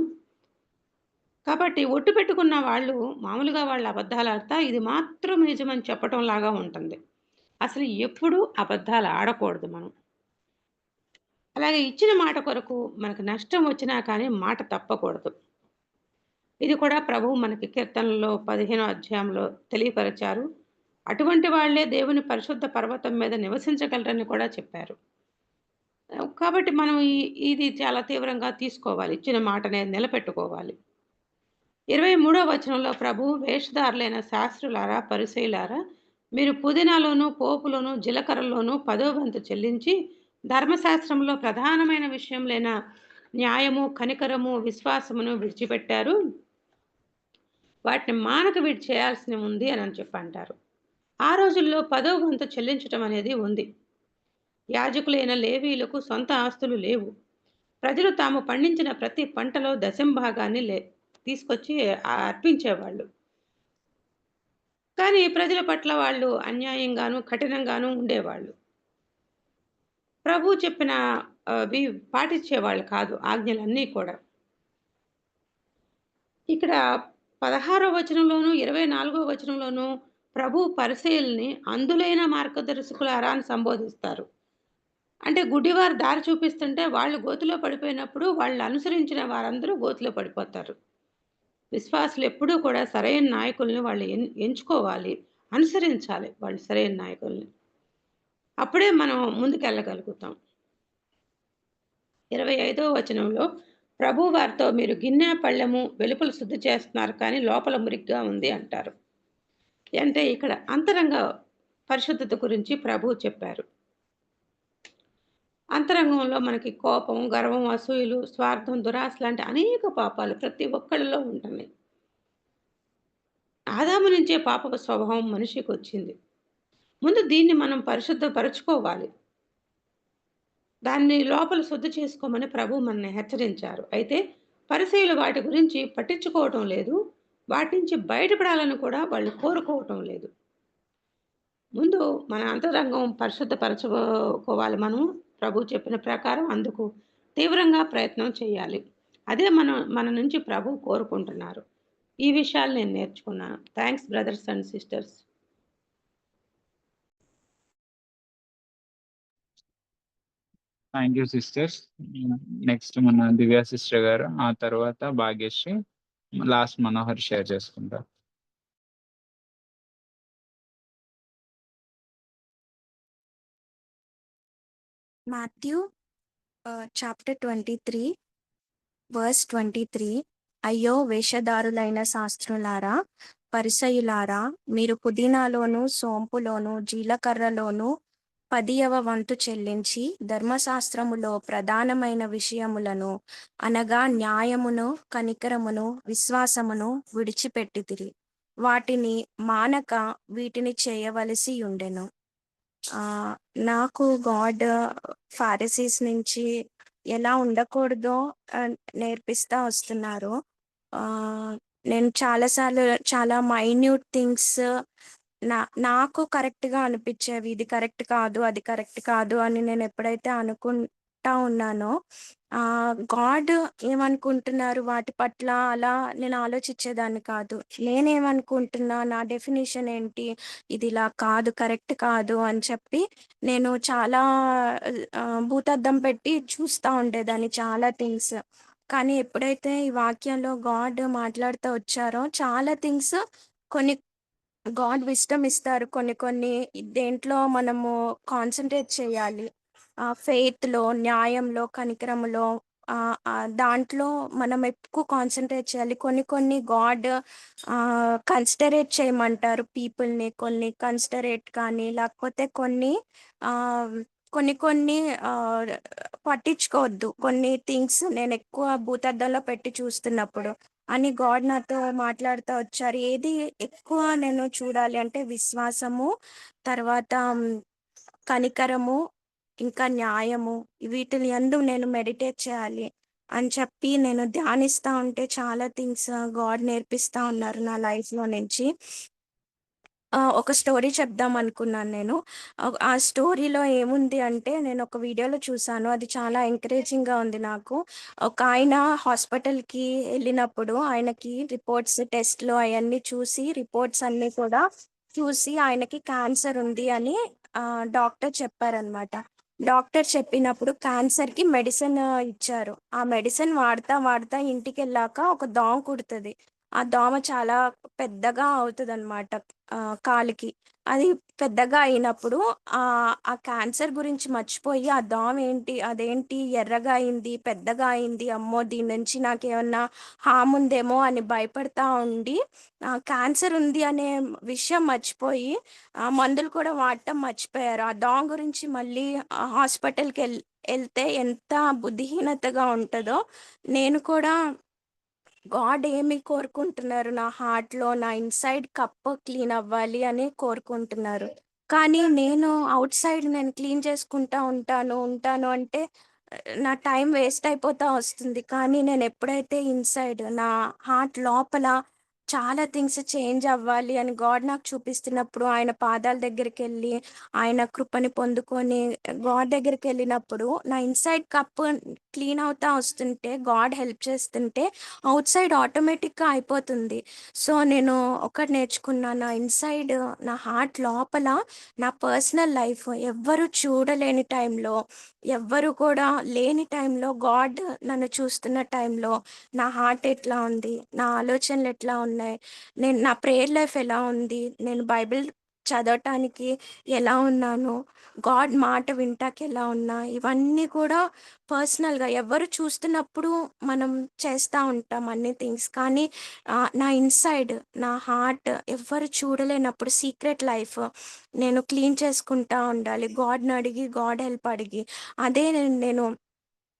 Speaker 4: కాబట్టి ఒట్టు పెట్టుకున్న వాళ్ళు మామూలుగా వాళ్ళు అబద్ధాలు ఆడతా ఇది మాత్రం నిజమని చెప్పటం లాగా ఉంటుంది. అసలు ఎప్పుడూ అబద్ధాలు ఆడకూడదు మనం. అలాగే ఇచ్చిన మాట కొరకు మనకు నష్టం వచ్చినా కానీ మాట తప్పకూడదు. ఇది కూడా ప్రభువు మనకి కీర్తనలో 15వ అధ్యాయంలో తెలియపరిచారు. అటువంటి వాళ్లే దేవుని పరిశుద్ధ పర్వతం మీద నివసించగలరని కూడా చెప్పారు. కాబట్టి మనం ఇది చాలా తీవ్రంగా తీసుకోవాలి. ఇచ్చిన మాటని నిలబెట్టుకోవాలి. 23వ వచనంలో ప్రభువు వేషధారులైన శాస్త్రులారా, పరిసయ్యులారా, మీరు పుదీనాలోను, పోపులోను, జీలకర్రలోను 10వ వంతు చెల్లించి, ధర్మశాస్త్రంలో ప్రధానమైన విషయములైన న్యాయము, కనికరము, విశ్వాసమును విడిచిపెట్టారు. వాటిని మానక వీటి చేయాల్సి ఉంది అని చెప్పి అంటారు. ఆ రోజుల్లో 10వ వంతు చెల్లించటం అనేది ఉంది. యాజకులైన లేవీయులకు సొంత ఆస్తులు లేవు. ప్రజలు తాము పండించిన ప్రతి పంటలో దశంభాగాన్ని తీసుకొచ్చి అర్పించేవాళ్ళు. కానీ ప్రజల పట్ల వాళ్ళు అన్యాయంగాను, కఠినంగాను ఉండేవాళ్ళు. ప్రభువు చెప్పిన అవి పాటించేవాళ్ళు కాదు ఆజ్ఞలన్నీ కూడా. ఇక్కడ 16వ వచనంలోను, 24వ వచనంలోను ప్రభువు పరిసయ్యుల్ని అందులైన మార్గదర్శకులారా అని సంబోధిస్తారు. అంటే గుడ్డివారు దారి చూపిస్తుంటే వాళ్ళు గోతిలో పడిపోయినప్పుడు వాళ్ళు అనుసరించిన వారందరూ గోతిలో పడిపోతారు. విశ్వాసులు ఎప్పుడూ కూడా సరైన నాయకుల్ని వాళ్ళు ఎంచుకోవాలి, అనుసరించాలి వాళ్ళు సరైన నాయకుల్ని. అప్పుడే మనం ముందుకెళ్ళగలుగుతాం. 25వ వచనంలో ప్రభువు వారితో మీరు గిన్నె, పళ్ళెము వెలుపల శుద్ధి చేస్తున్నారు కానీ లోపల మురికిగా ఉంది అంటారు. అంటే ఇక్కడ అంతరంగ పరిశుద్ధత గురించి ప్రభువు చెప్పారు. అంతరంగంలో మనకి కోపం, గర్వం, అసూయలు, స్వార్థం, దురాశ లాంటి అనేక పాపాలు ప్రతి ఒక్కళ్ళలో ఉంటున్నాయి. ఆదాము నుంచే పాప స్వభావం మనిషికి వచ్చింది. ముందు దీన్ని మనం పరిశుద్ధపరచుకోవాలి. దాన్ని లోపల శుద్ధి చేసుకోమని ప్రభువు మనల్ని హెచ్చరించారు. అయితే పరిసయ్యులు వాటి గురించి పట్టించుకోవటం లేదు. వాటి నుంచి బయటపడాలని కూడా వాళ్ళు కోరుకోవటం లేదు. ముందు మన అంతరంగం పరిశుద్ధపరచుకోవాలి మనం ప్రభువు చెప్పిన ప్రకారం. అందుకు తీవ్రంగా ప్రయత్నం చేయాలి. అదే మన నుంచి ప్రభువు కోరుకుంటున్నారు. ఈ విషయాలు నేను నేర్చుకున్నాను. Thanks brothers and sisters.
Speaker 1: Thank you sisters. Next మన దివ్య సిస్టర్ గారు, ఆ తర్వాత భాగ్యశ్రీ, లాస్ట్ మనోహర్ షేర్ చేసుకుంటారు.
Speaker 2: Matthew chapter 23 verse 23. అయ్యో వేషధారులైన శాస్త్రులారా, పరిసయ్యులారా, మీరు పుదీనాలోను, సోంపులోను, జీలకర్రలోను 10వ వంతు చెల్లించి ధర్మశాస్త్రములో ప్రధానమైన విషయములను అనగా న్యాయమును, కనికరమును, విశ్వాసమును విడిచిపెట్టితిరి. వాటిని మానక వీటిని చేయవలసి ఉండెను. నాకు గాడ్ ఫారిసీస్ నుంచి ఎలా ఉండకూడదో నేర్పిస్తా వస్తున్నారు. నేను చాలాసార్లు చాలా మైన్యూట్ థింగ్స్ నాకు కరెక్ట్గా అనిపించేవి. ఇది కరెక్ట్ కాదు, అది కరెక్ట్ కాదు అని నేను ఎప్పుడైతే అనుకుంటా ఉన్నానో గాడ్ ఏమనుకుంటున్నారు వాటి పట్ల అలా నేను ఆలోచించేదాన్ని కాదు. నేనేమనుకుంటున్నా, నా డెఫినేషన్ ఏంటి, ఇది ఇలా కాదు, కరెక్ట్ కాదు అని చెప్పి నేను చాలా భూతద్దం పెట్టి చూస్తూ ఉండేదాన్ని చాలా థింగ్స్. కానీ ఎప్పుడైతే ఈ వాక్యంలో గాడ్ మాట్లాడుతూ వచ్చారో చాలా థింగ్స్, కొన్ని గాడ్ విస్డమ్ ఇస్తారు, కొన్ని దేంట్లో మనము కాన్సన్ట్రేట్ చేయాలి. ఫెయిత్లో, న్యాయంలో, కనికరములో, దాంట్లో మనం ఎక్కువ కాన్సన్ట్రేట్ చేయాలి. కొన్ని గాడ్ కన్సిడరేట్ చేయమంటారు పీపుల్ని, కొన్ని కన్సిడరేట్ కానీ లేకపోతే కొన్ని పట్టించుకోవద్దు. కొన్ని థింగ్స్ నేను ఎక్కువ భూతద్దంలో పెట్టి చూస్తున్నప్పుడు అని గాడ్ నాతో మాట్లాడుతూ వచ్చారు. ఏది ఎక్కువ నేను చూడాలి అంటే విశ్వాసము, తర్వాత కనికరము, ఇంకా న్యాయము, వీటిని యందు నేను మెడిటేట్ చేయాలి అని చెప్పి నేను ధ్యానిస్తూ ఉంటే చాలా థింగ్స్ గాడ్ నేర్పిస్తూ ఉన్నారు నా లైఫ్లో నుంచి. ఒక స్టోరీ చెప్దాం అనుకున్నాను నేను. ఆ స్టోరీలో ఏముంది అంటే, నేను ఒక వీడియోలో చూసాను, అది చాలా ఎంకరేజింగ్గా ఉంది నాకు. ఒక ఆయన హాస్పిటల్కి వెళ్ళినప్పుడు ఆయనకి రిపోర్ట్స్, టెస్ట్లు అవన్నీ చూసి రిపోర్ట్స్ అన్నీ కూడా చూసి ఆయనకి క్యాన్సర్ ఉంది అని డాక్టర్ చెప్పారనమాట. డాక్టర్ చెప్పినప్పుడు క్యాన్సర్కి మెడిసిన్ ఇచ్చారు. ఆ మెడిసిన్ వాడుతా ఇంటికి వెళ్ళాక ఒక దోమ కుడుతుంది. ఆ దోమ చాలా పెద్దగా అవుతుంది అనమాట కాలుకి. అది పెద్దగా అయినప్పుడు ఆ క్యాన్సర్ గురించి మర్చిపోయి, ఆ దోమ ఏంటి, అదేంటి ఎర్రగా అయింది, పెద్దగా అయింది, అమ్మో! దీని నుంచి నాకేమన్నా హార్మ్ ఉందేమో అని భయపడతా ఉండి, క్యాన్సర్ ఉంది అనే విషయం మర్చిపోయి, మందులు కూడా వాడటం మర్చిపోయారు. ఆ దోమ గురించి మళ్ళీ హాస్పిటల్‌కి ఎళ్తే ఎంత బుద్ధిహీనతగా ఉంటదో, నేను కూడా గాడ్ ఏమి కోరుకుంటున్నారు నా హార్ట్‌లో, నా ఇన్‌సైడ్ కప్ క్లీన్ అవ్వాలి అని కోరుకుంటున్నారు. కానీ నేను ఔట్‌సైడ్ నేను క్లీన్ చేసుకుంటా ఉంటాను అంటే నా టైం వేస్ట్ అయిపోతా వస్తుంది. కానీ నేను ఎప్పుడైతే ఇన్‌సైడ్ నా హార్ట్ లోపల చాలా థింగ్స్ చేంజ్ అవ్వాలి అని గాడ్ నాకు చూపిస్తున్నప్పుడు, ఆయన పాదాల దగ్గరికెళ్ళి, ఆయన కృపని పొందుకొని గాడ్ దగ్గరికెళ్ళినప్పుడు, నా ఇన్‌సైడ్ కప్ క్లీన్ అవుతా వస్తుంటే, గాడ్ హెల్ప్ చేస్తుంటే ఔట్ సైడ్ ఆటోమేటిక్‌గా అయిపోతుంది. సో, నేను ఒకటి నేర్చుకున్నా. నా ఇన్‌సైడ్ నా హార్ట్ లోపల నా పర్సనల్ లైఫ్ ఎవ్వరు చూడలేని టైంలో, ఎవ్వరు కూడా లేని టైంలో, గాడ్ నన్ను చూస్తున్న టైంలో నా హార్ట్ ఎట్లా ఉంది? నా ఆలోచనలు ఎట్లా ఉన్నాయి? నా ప్రేయర్ లైఫ్ ఎలా ఉంది? నేను బైబిల్ చదవటానికి ఎలా ఉన్నాను? గాడ్ మాట వింటాకి ఎలా ఉన్నా? ఇవన్నీ కూడా పర్సనల్‌గా ఎవ్వరు చూస్తున్నప్పుడు మనం చేస్తా ఉంటాం అన్ని థింగ్స్. కానీ నా ఇన్‌సైడ్ నా హార్ట్ ఎవ్వరు చూడలేనప్పుడు సీక్రెట్ లైఫ్ నేను క్లీన్ చేసుకుంటా ఉండాలి. గాడ్‌ని అడిగి, గాడ్ హెల్ప్ అడిగి. అదే నేను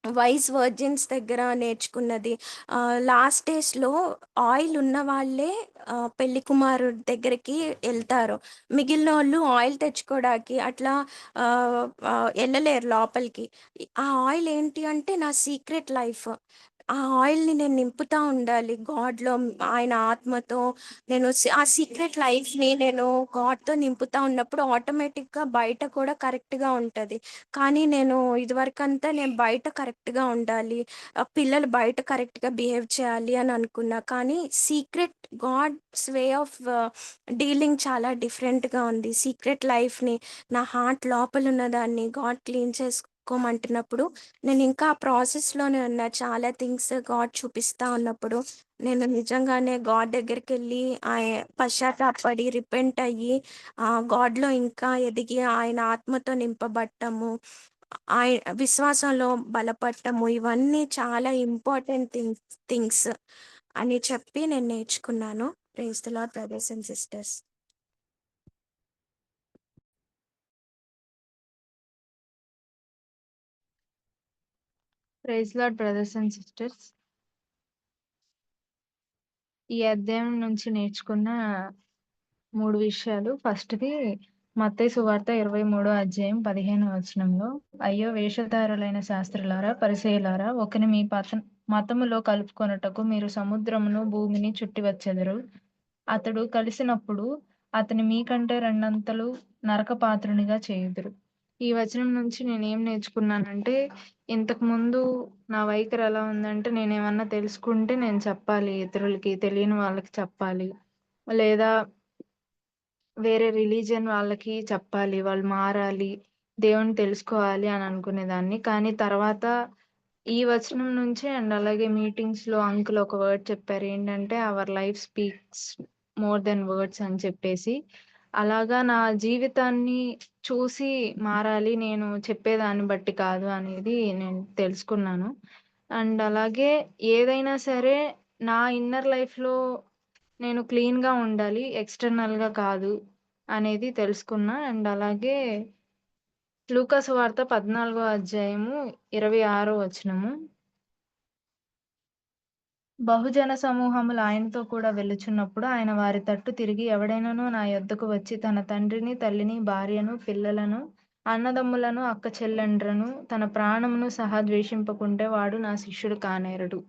Speaker 2: వైస్ వర్జిన్స్ దగ్గర నేర్చుకున్నది. లాస్ట్ డేస్‌లో ఆయిల్ ఉన్న వాళ్ళే పెళ్లి కుమారుడి దగ్గరికి ఎళ్తారు. మిగిలినోళ్ళు ఆయిల్ తెచ్చుకోవడానికి అట్లా ఎళ్ళలేరు లోపలికి. ఆ ఆయిల్ ఏంటి అంటే నా సీక్రెట్ లైఫ్. ఆ ఆయిల్‌ని నేను నింపుతా ఉండాలి గాడ్‌లో, ఆయన ఆత్మతో. నేను ఆ సీక్రెట్ లైఫ్‌ని నేను గాడ్‌తో నింపుతా ఉన్నప్పుడు ఆటోమేటిక్‌గా బయట కూడా కరెక్ట్‌గా ఉంటది. కానీ నేను ఇదివరకంతా నేను బయట కరెక్ట్‌గా ఉండాలి. పిల్లలు బయట కరెక్ట్‌గా బిహేవ్ చేయాలి అని అనుకున్నా. కానీ secret God's way of dealing చాలా డిఫరెంట్‌గా ఉంది. సీక్రెట్ లైఫ్‌ని నా హార్ట్ లోపలున్న దాన్ని గాడ్ క్లీన్ చేసుకోమంటున్నప్పుడు నేను ఇంకా ఆ ప్రాసెస్‌లోనే ఉన్నా. చాలా థింగ్స్ గాడ్ చూపిస్తా ఉన్నప్పుడు నేను నిజంగానే గాడ్ దగ్గరికెళ్ళి పశ్చాత్తాపపడి రిపెంట్ అయ్యి గాడ్‌లో ఇంకా ఎదిగి ఆయన ఆత్మతో నింపబడటము, విశ్వాసంలో బలపడటము ఇవన్నీ చాలా ఇంపార్టెంట్ థింగ్స్ అని చెప్పి నేను నేర్చుకున్నాను. Praise the lord brothers and sisters.
Speaker 5: Praise lord brothers and sisters. ఈ అధ్యాయం నుంచి నేర్చుకున్న 3 విషయాలు. ఫస్ట్‌ది మత్తయి సువార్త 23 అధ్యాయం 15 వచనంలో, అయ్యో వేషధారులైన శాస్త్రులారా, పరిసయ్యులారా, ఒకని మీ మతములో కలుపుకొనుటకు మీరు సముద్రమును భూమిని చుట్టి వచ్చెదరు. అతడు కలిసినప్పుడు అతని మీకంటే రెండంతలు నరకపాత్రునిగా చేయుదురు. ఈ వచనం నుంచి నేనేం నేర్చుకున్నానంటే, ఇంతకుముందు నా వైఖరి ఎలా ఉందంటే, నేనేమన్నా తెలుసుకుంటే నేను చెప్పాలి ఇతరులకి, తెలియని వాళ్ళకి చెప్పాలి. లేదా వేరే రిలీజియన్ వాళ్ళకి చెప్పాలి, వాళ్ళు మారాలి, దేవుడిని తెలుసుకోవాలి అని అనుకునేదాన్ని. కానీ తర్వాత ఈ వచనం నుంచి అండ్ అలాగే మీటింగ్స్‌లో అంకుల్ ఒక వర్డ్ చెప్పారు. ఏంటంటే, our life speaks more than words అని చెప్పేసి. అలాగా నా జీవితాన్ని చూసి మారాలి, నేను చెప్పేదాన్ని బట్టి కాదు అనేది నేను తెలుసుకున్నాను. అండ్ అలాగే ఏదైనా సరే నా ఇన్నర్ లైఫ్‌లో నేను క్లీన్‌గా ఉండాలి, ఎక్స్‌టర్నల్‌గా కాదు అనేది తెలుసుకున్నా. అండ్ అలాగే లూకా సువార్త 14 అధ్యాయము 26 వచనము. బహుజన సమూహములు ఆయనతో కూడా వెళ్ళుచున్నప్పుడు ఆయన వారి తట్టు తిరిగి, ఎవడైనను నా యొద్దకు వచ్చి తన తండ్రిని, తల్లిని, భార్యను, పిల్లలను, అన్నదమ్ములను, అక్క చెల్లెండ్రను, తన ప్రాణమును సహా ద్వేషింపకుంటే వాడు నా శిష్యుడు కానేరడు.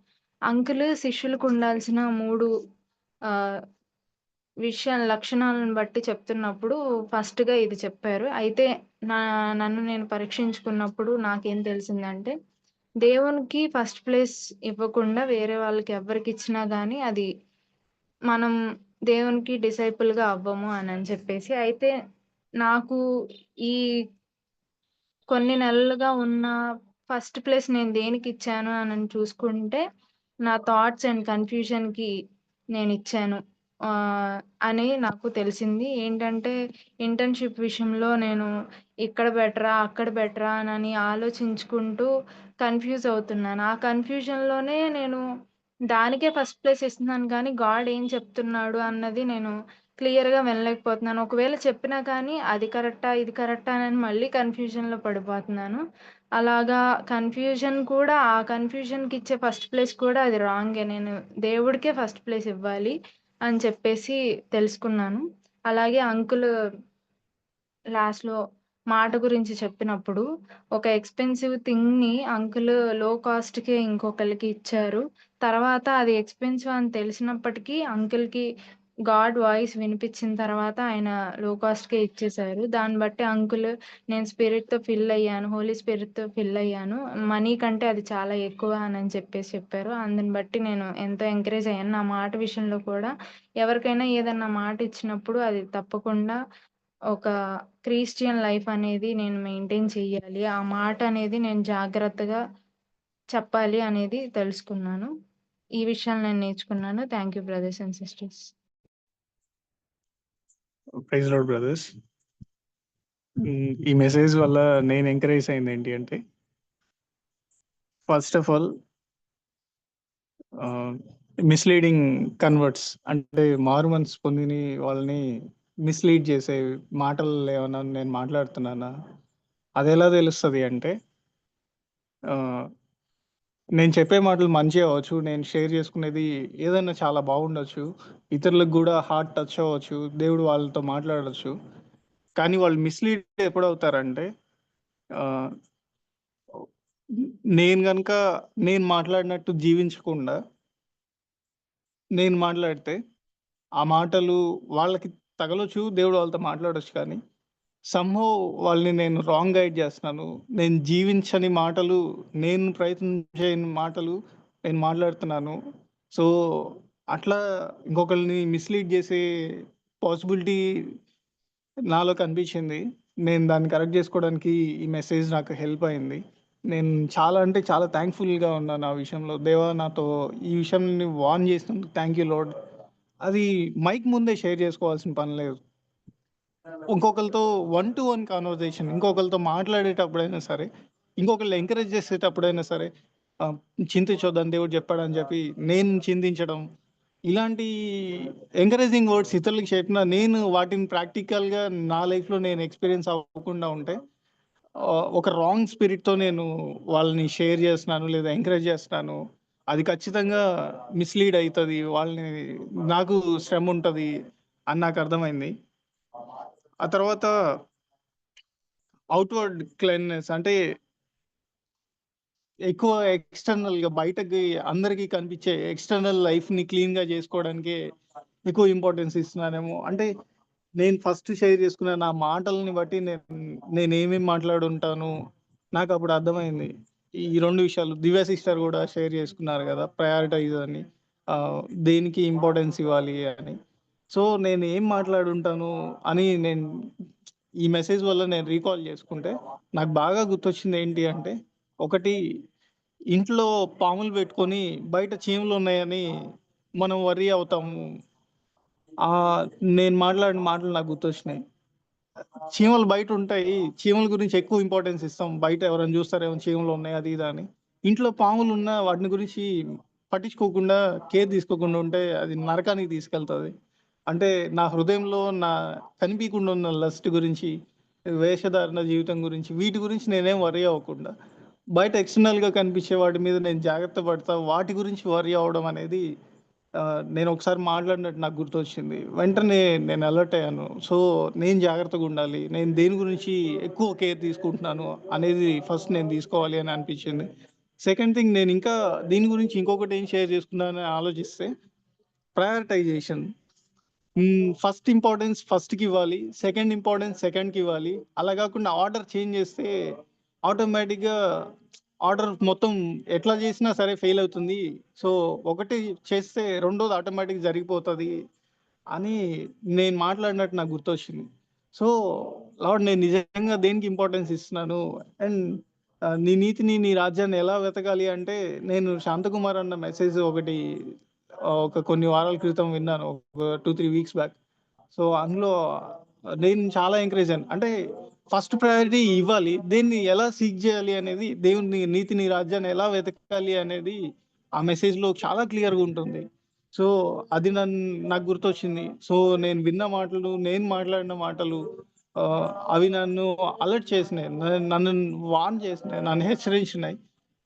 Speaker 5: అంకుల్ శిష్యులకు ఉండాల్సిన 3 ఆహ్, లక్షణాలను బట్టి చెప్తున్నప్పుడు ఫస్ట్‌గా ఇది చెప్పారు. అయితే నన్ను నేను పరీక్షించుకున్నప్పుడు నాకేం తెలిసిందంటే, దేవునికి ఫస్ట్ ప్లేస్ ఇవ్వకుండా వేరే వాళ్ళకి ఎవ్వరికిచ్చినా గానీ అది మనం దేవునికి డిసైపుల్‌గా అవ్వము అనని చెప్పేసి. అయితే నాకు ఈ కొన్ని నెలలుగా ఉన్న ఫస్ట్ ప్లేస్ నేను దేనికిచ్చాను అనని చూసుకుంటే, నా థాట్స్ అండ్ కన్‌ఫ్యూజన్‌కి నేనిచ్చాను. అని నాకు తెలిసింది. ఏంటంటే ఇంటర్న్‌షిప్ విషయంలో నేను ఇక్కడ బెటరా? అక్కడ బెటరా? అని ఆలోచించుకుంటూ కన్‌ఫ్యూజ్ అవుతున్నాను. ఆ కన్‌ఫ్యూజన్‌లోనే నేను దానికే ఫస్ట్ ప్లేస్ ఇస్తున్నాను కానీ గాడ్ ఏం చెప్తున్నాడు అన్నది నేను క్లియర్‌గా వినలేకపోతున్నాను. ఒకవేళ చెప్పినా కానీ అది కరెక్టా? ఇది కరెక్టా? అని మళ్ళీ కన్‌ఫ్యూజన్‌లో పడిపోతున్నాను. అలాగా కన్‌ఫ్యూజన్ కూడా ఆ కన్‌ఫ్యూజన్‌కి ఇచ్చే ఫస్ట్ ప్లేస్ కూడా అది రాంగే. నేను దేవుడికే ఫస్ట్ ప్లేస్ ఇవ్వాలి అని చెప్పేసి తెలుసుకున్నాను. అలాగే అంకుల్ లాస్ట్‌లో మాట గురించి చెప్పినప్పుడు ఒక ఎక్స్‌పెన్సివ్ థింగ్‌ని అంకుల్ లో కాస్ట్‌కే ఇంకొకళ్ళకి ఇచ్చారు. తర్వాత అది ఎక్స్‌పెన్సివ్ అని తెలిసినప్పటికీ అంకుల్‌కి గాడ్ వాయిస్ వినిపించిన తర్వాత ఆయన లో కాస్ట్‌కే ఇచ్చేసారు. దాన్ని బట్టి అంకుల్ నేను స్పిరిట్‌తో ఫిల్ అయ్యాను. హోలీ స్పిరిట్‌తో ఫిల్ అయ్యాను. మనీ కంటే అది చాలా ఎక్కువ అని చెప్పేసి చెప్పారు. అందుని బట్టి నేను ఎంతో ఎంకరేజ్ అయ్యాను. నా మాట విషయంలో కూడా ఎవరికైనా ఏదన్నా మాట ఇచ్చినప్పుడు అది తప్పకుండా ఒక క్రిస్టియన్ లైఫ్ అనేది నేను మెయింటైన్ చెయ్యాలి. ఆ మాట అనేది నేను జాగ్రత్తగా చెప్పాలి అనేది తెలుసుకున్నాను. ఈ విషయాలు నేను నేర్చుకున్నాను. Thank you brothers and sisters.
Speaker 6: Praise lord brothers. ఈ మెసేజ్ వల్ల నేను ఎంకరేజ్ అయింది ఏంటి అంటే, first of all misleading converts అంటే మారు మనసు పొందిని వాళ్ళని మిస్లీడ్ చేసే మాటలు ఏమన్నా నేను మాట్లాడుతున్నానా, అది ఎలా తెలుస్తుంది అంటే, ఆ, నేను చెప్పే మాటలు మంచి అవ్వచ్చు, నేను షేర్ చేసుకునేది ఏదైనా చాలా బాగుండొచ్చు, ఇతరులకు కూడా హార్ట్ టచ్ అవ్వచ్చు, దేవుడు వాళ్ళతో మాట్లాడవచ్చు. కానీ వాళ్ళు మిస్లీడ్ ఎప్పుడవుతారంటే, ఆ, నేను గనుక నేను మాట్లాడినట్టు జీవించకుండా నేను మాట్లాడితే ఆ మాటలు వాళ్ళకి తగలొచ్చు, దేవుడు వాళ్ళతో మాట్లాడొచ్చు. కానీ సమ్‌హౌ వాళ్ళని నేను రాంగ్ గైడ్ చేస్తున్నాను. నేను జీవించని మాటలు, నేను ప్రయత్నం చేయని మాటలు నేను మాట్లాడుతున్నాను. సో, అట్లా ఇంకొకళ్ళని మిస్‌లీడ్ చేసే పాసిబిలిటీ నాలో కనిపించింది. నేను దాన్ని కరెక్ట్ చేసుకోవడానికి ఈ మెసేజ్ నాకు హెల్ప్ అయింది. నేను చాలా అంటే చాలా థ్యాంక్‌ఫుల్‌గా ఉన్నాను ఆ విషయంలో. దేవా నాతో ఈ విషయంని వార్న్ చేసినందుకు థ్యాంక్ యూ లార్డ్. అది మైక్ ముందే షేర్ చేసుకోవాల్సిన పని లేదు. ఇంకొకళ్ళతో 1-to-1 కన్వర్జేషన్, ఇంకొకళ్ళతో మాట్లాడేటప్పుడైనా సరే, ఇంకొకళ్ళని ఎంకరేజ్ చేసేటప్పుడైనా సరే, చింతించొద్దని దేవుడు చెప్పాడని చెప్పి నేను చింతించడం, ఇలాంటి ఎంకరేజింగ్ వర్డ్స్ ఇతరులకు చెప్పినా నేను వాటిని ప్రాక్టికల్‌గా నా లైఫ్‌లో నేను ఎక్స్‌పీరియన్స్ అవ్వకుండా ఉంటే, ఒక రాంగ్ స్పిరిట్‌తో నేను వాళ్ళని షేర్ చేస్తున్నాను లేదా ఎంకరేజ్ చేస్తున్నాను. అది ఖచ్చితంగా మిస్‌లీడ్ అయితది. వాళ్ళని నాకు శ్రమ ఉంటది అని నాకు అర్థమైంది. ఆ తర్వాత అవుట్‌వర్డ్ క్లెన్లీనెస్ అంటే ఎక్కువ ఎక్స్‌టర్నల్‌గా బయటకి అందరికీ కనిపించే ఎక్స్‌టర్నల్ లైఫ్‌ని క్లీన్‌గా చేసుకోవడానికే ఎక్కువ ఇంపార్టెన్స్ ఇస్తున్నానేమో. అంటే నేను ఫస్ట్ షేర్ చేసుకున్న నా మాటలని బట్టి నేనేమేమి మాట్లాడుంటాను, నాకప్పుడు అర్థమైంది. ఈ 2 విషయాలు దివ్య సిస్టర్ కూడా షేర్ చేసుకున్నారు కదా! ప్రయారిటైజ్ అని. దేనికి ఇంపార్టెన్స్ ఇవ్వాలి అని. సో, నేను ఏం మాట్లాడుంటాను అని ఈ మెసేజ్ వల్ల నేను రీకాల్ చేసుకుంటే, నాకు బాగా గుర్తొచ్చింది ఏంటి అంటే, ఒకటి ఇంట్లో పాములు పెట్టుకొని బయట చీమలు ఉన్నాయని మనం వర్రీ అవుతాము. నేను మాట్లాడిన మాటలు నాకు గుర్తొచ్చినాయి. చీమలు బయట ఉంటాయి. చీమల గురించి ఎక్కువ ఇంపార్టెన్స్ ఇస్తాం. బయట ఎవరైనా చూస్తారేమో చీమలు ఉన్నాయి అది ఇది అని. ఇంట్లో పాములు ఉన్నా వాటిని గురించి పట్టించుకోకుండా, కేర్ తీసుకోకుండా ఉంటే అది నరకానికి తీసుకెళ్తది. అంటే నా హృదయంలో కనిపీయకుండా ఉన్న లస్ట్ గురించి, వేషధారణ జీవితం గురించి, వీటి గురించి నేనేం వర్రీ అవ్వకుండా, బయట ఎక్స్టర్నల్‌గా కనిపించే వాటి మీద నేను జాగ్రత్త పడతా. వాటి గురించి వర్రీ అవ్వడం అనేది నేను ఒకసారి మాట్లాడినట్టు నాకు గుర్తొచ్చింది. వెంటనే నేను అలర్ట్ అయ్యాను. సో, నేను జాగ్రత్తగా ఉండాలి. నేను దేని గురించి ఎక్కువ కేర్ తీసుకుంటున్నాను అనేది ఫస్ట్ నేను తీసుకోవాలి అని అనిపించింది. సెకండ్ థింగ్, నేను ఇంకా దీని గురించి ఇంకొకటి ఏం షేర్ చేసుకున్నానని ఆలోచిస్తే, ప్రయారిటైజేషన్. ఫస్ట్ ఇంపార్టెన్స్ ఫస్ట్‌కి ఇవ్వాలి. సెకండ్ ఇంపార్టెన్స్ సెకండ్‌కి ఇవ్వాలి. అలా కాకుండా ఆర్డర్ చేంజ్ చేస్తే ఆటోమేటిక్‌గా ఆర్డర్ మొత్తం ఎట్లా చేసినా సరే ఫెయిల్ అవుతుంది. సో, ఒకటి చేస్తే రెండోది ఆటోమేటిక్‌గా జరిగిపోతది అని నేను మాట్లాడినట్టు నాకు గుర్తొచ్చింది. సో, లార్డ్ నేను నిజంగా దేనికి ఇంపార్టెన్స్ ఇస్తున్నాను అండ్ నీ నీతిని, నీ రాజ్యాన్ని ఎలా వెతకాలి అంటే, నేను శాంతకుమార్ అన్న మెసేజ్ ఒకటి ఒక కొన్ని వారాల క్రితం విన్నాను, ఒక 2-3 వీక్స్ బ్యాక్. సో అందులో నేను చాలా ఎంకరేజ్ అయ్యాను. అంటే ఫస్ట్ ప్రయారిటీ ఇవ్వాలి, దేన్ని ఎలా సీక్ చేయాలి అనేది, దేవుని నీతిని రాజ్యాన్ని ఎలా వెతకాలి అనేది ఆ మెసేజ్ లో చాలా క్లియర్ గా ఉంటుంది. సో అది నాకు గుర్తొచ్చింది. సో నేను విన్న మాటలు, నేను మాట్లాడిన మాటలు అవి నన్ను అలర్ట్ చేసినాయి, నన్ను వార్న్ చేసినాయి, నన్ను హెచ్చరించినాయి.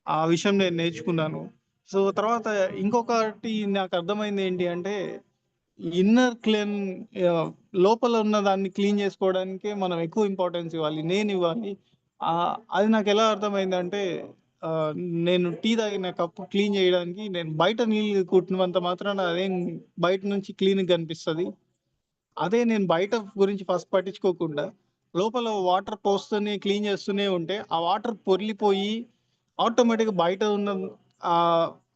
Speaker 6: ఆ విషయం నేను నేర్చుకున్నాను. సో తర్వాత ఇంకొకటి నాకు అర్థమైంది ఏంటి అంటే, ఇన్నర్ క్లీన్, లోపల ఉన్న దాన్ని క్లీన్ చేసుకోవడానికే మనం ఎక్కువ ఇంపార్టెన్స్ ఇవ్వాలి, నేను ఇవ్వాలి. అది నాకు ఎలా అర్థమైందంటే, ఆ, నేను టీ తాగిన కప్పు క్లీన్ చేయడానికి నేను బయట నీళ్ళు కుట్టినంత మాత్రాన అదేం బయట నుంచి క్లీన్ కనిపిస్తుంది. అదే నేను బయట గురించి ఫస్ట్ పట్టించుకోకుండా లోపల వాటర్ పోస్తూనే క్లీన్ చేస్తూనే ఉంటే ఆ వాటర్ పొర్లిపోయి ఆటోమేటిక్ బయట ఉన్న ఆ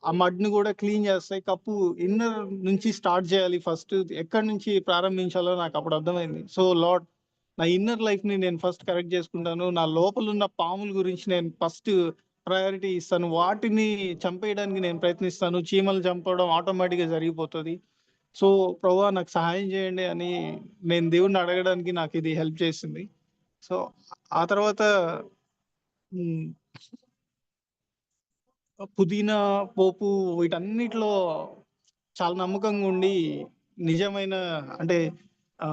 Speaker 6: ఆ మడ్ని కూడా క్లీన్ చేస్తాయి. కప్పు ఇన్నర్ నుంచి స్టార్ట్ చేయాలి, ఫస్ట్ ఎక్కడి నుంచి ప్రారంభించాలో నాకు అప్పుడు అర్థమైంది. సో లార్డ్, నా ఇన్నర్ లైఫ్ ని నేను ఫస్ట్ కరెక్ట్ చేసుకుంటాను. నా లోపల ఉన్న పాముల గురించి నేను ఫస్ట్ ప్రయారిటీ ఇస్తాను, వాటిని చంపేయడానికి నేను ప్రయత్నిస్తాను. చీమలు చంపడం ఆటోమేటిక్ గా జరిగిపోతుంది. సో ప్రభువా నాకు సహాయం చేయండి అని నేను దేవుణ్ణి అడగడానికి నాకు ఇది హెల్ప్ చేసింది. సో ఆ తర్వాత ఉమ్, పుదీనా, పోపు వీటన్నిటిలో చాలా నమ్మకంగా ఉండి, నిజమైన అంటే ఆ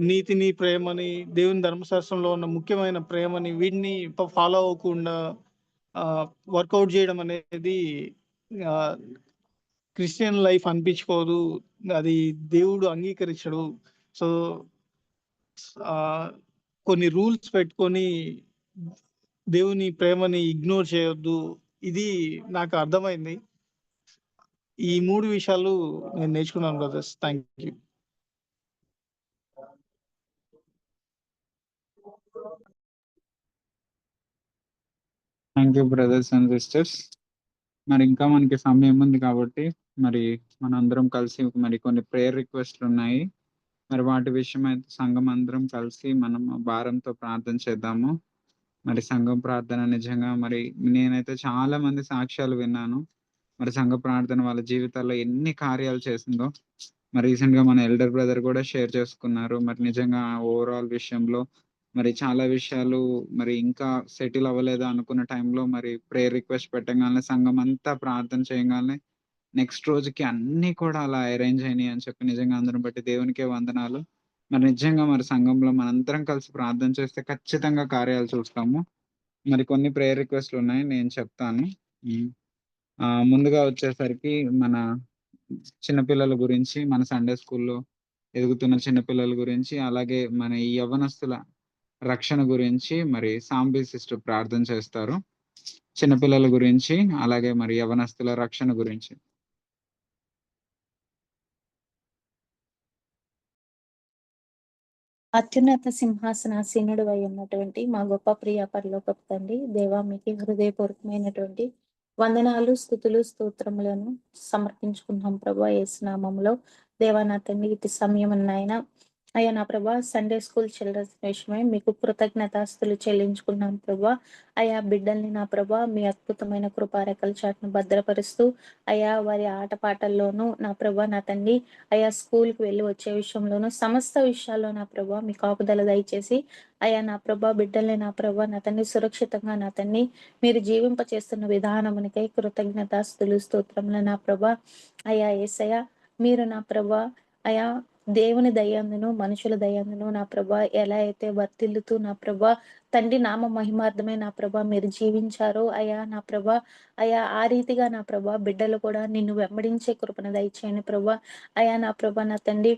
Speaker 6: నీతిని, ప్రేమని, దేవుని ధర్మశాస్త్రంలో ఉన్న ముఖ్యమైన ప్రేమని వీటిని ఫాలో అవ్వకుండా వర్కౌట్ చేయడం అనేది ఆ, క్రిస్టియన్ లైఫ్ అనిపించుకోదు, అది దేవుడు అంగీకరించడు. సో ఆ కొన్ని రూల్స్ పెట్టుకొని దేవుని ప్రేమని ఇగ్నోర్ చేయొద్దు, ఇది నాకు అర్థమైంది. ఈ 3 విషయాలు నేను నేర్చుకున్నాను brothers. Thank you.
Speaker 1: Thank you brothers and sisters. మరి ఇంకా మనకి సమయం ఉంది కాబట్టి మరి మనందరం కలిసి మరి కొన్ని ప్రేయర్ రిక్వెస్ట్లు ఉన్నాయి. మరి వాటి విషయం అయితే సంఘం అందరం కలిసి మనం భారంతో ప్రార్థన చేద్దాము. మరి సంఘం ప్రార్థన నిజంగా మరి నేనైతే చాలా మంది సాక్ష్యాలు విన్నాను. మరి సంఘ ప్రార్థన వాళ్ళ జీవితాల్లో ఎన్ని కార్యాలు చేసిందో. మరి రీసెంట్ గా మన ఎల్డర్ బ్రదర్ కూడా షేర్ చేసుకున్నారు. మరి నిజంగా ఓవరాల్ విషయంలో మరి చాలా విషయాలు మరి ఇంకా సెటిల్ అవ్వలేదు అనుకున్న టైంలో మరి ప్రేయర్ రిక్వెస్ట్ పెట్టగానే సంఘం అంతా ప్రార్థన చేయగానే నెక్స్ట్ రోజుకి అన్ని కూడా అలా అరేంజ్ అయినాయి అని చెప్పి నిజంగా అందరం బట్టి దేవునికే వందనాలు. మరి నిజంగా మరి సంఘంలో మనందరం కలిసి ప్రార్థన చేస్తే ఖచ్చితంగా కార్యాలు చూస్తాము. మరి కొన్ని ప్రేయర్ రిక్వెస్ట్లు ఉన్నాయి, నేను చెప్తాను. ఉమ్. ముందుగా వచ్చేసరికి మన చిన్నపిల్లల గురించి, మన సండే స్కూల్లో ఎదుగుతున్న చిన్నపిల్లల గురించి, అలాగే మన ఈ యవ్వనస్తుల రక్షణ గురించి మరి సాంబి సిస్టర్ ప్రార్థన చేస్తారు. చిన్నపిల్లల గురించి అలాగే మరి యవ్వనస్తుల రక్షణ గురించి.
Speaker 3: అత్యున్నత సింహాసనాసీనుడు అయి ఉన్నటువంటి మా గొప్ప ప్రియ పరలోకపు తండ్రి, దేవా మీకు హృదయపూర్వకమైనటువంటి వందనాలు, స్తుతులు, స్తోత్రములను సమర్పించుకున్నాం ప్రభా యేసు నామములో. దేవా నా తండ్రి, ఇటు సమయం నాయన అయ్యా నా ప్రభా సండే స్కూల్ చిల్డ్రన్స్ విషయమై మీకు కృతజ్ఞతాస్తులు చెల్లించుకున్నాం ప్రభా. అయా బిడ్డల్ని నా ప్రభా మీ అద్భుతమైన కృపారెక్కల చాటును భద్రపరుస్తూ అయా వారి ఆటపాటల్లోనూ నా ప్రభా నా తండ్రి అయా స్కూల్కి వెళ్ళి వచ్చే విషయంలోనూ సమస్త విషయాల్లో నా ప్రభా మీ కాపుదల దయచేసి అయా నా ప్రభా బిడ్డల్ని నా ప్రభా నా తండ్రి సురక్షితంగా నా తండ్రి మీరు జీవింప చేస్తున్న విధానమునికై కృతజ్ఞతాస్తులు స్తోత్రములు నా ప్రభా. అయా యేసయ్య మీరు నా ప్రభా అయా దేవుని దయందును మనుషుల దయందును నా ప్రభా ఎలా అయితే వర్తిల్లుతూ నా ప్రభా తండ్రి నామ మహిమార్థమే నా ప్రభా మీరు జీవించారో అయా నా ప్రభా అయా ఆ రీతిగా నా ప్రభా బిడ్డలు కూడా నిన్ను వెంబడించే కృపణ దయచేయని ప్రభా. అయా నా ప్రభా నా తండ్రి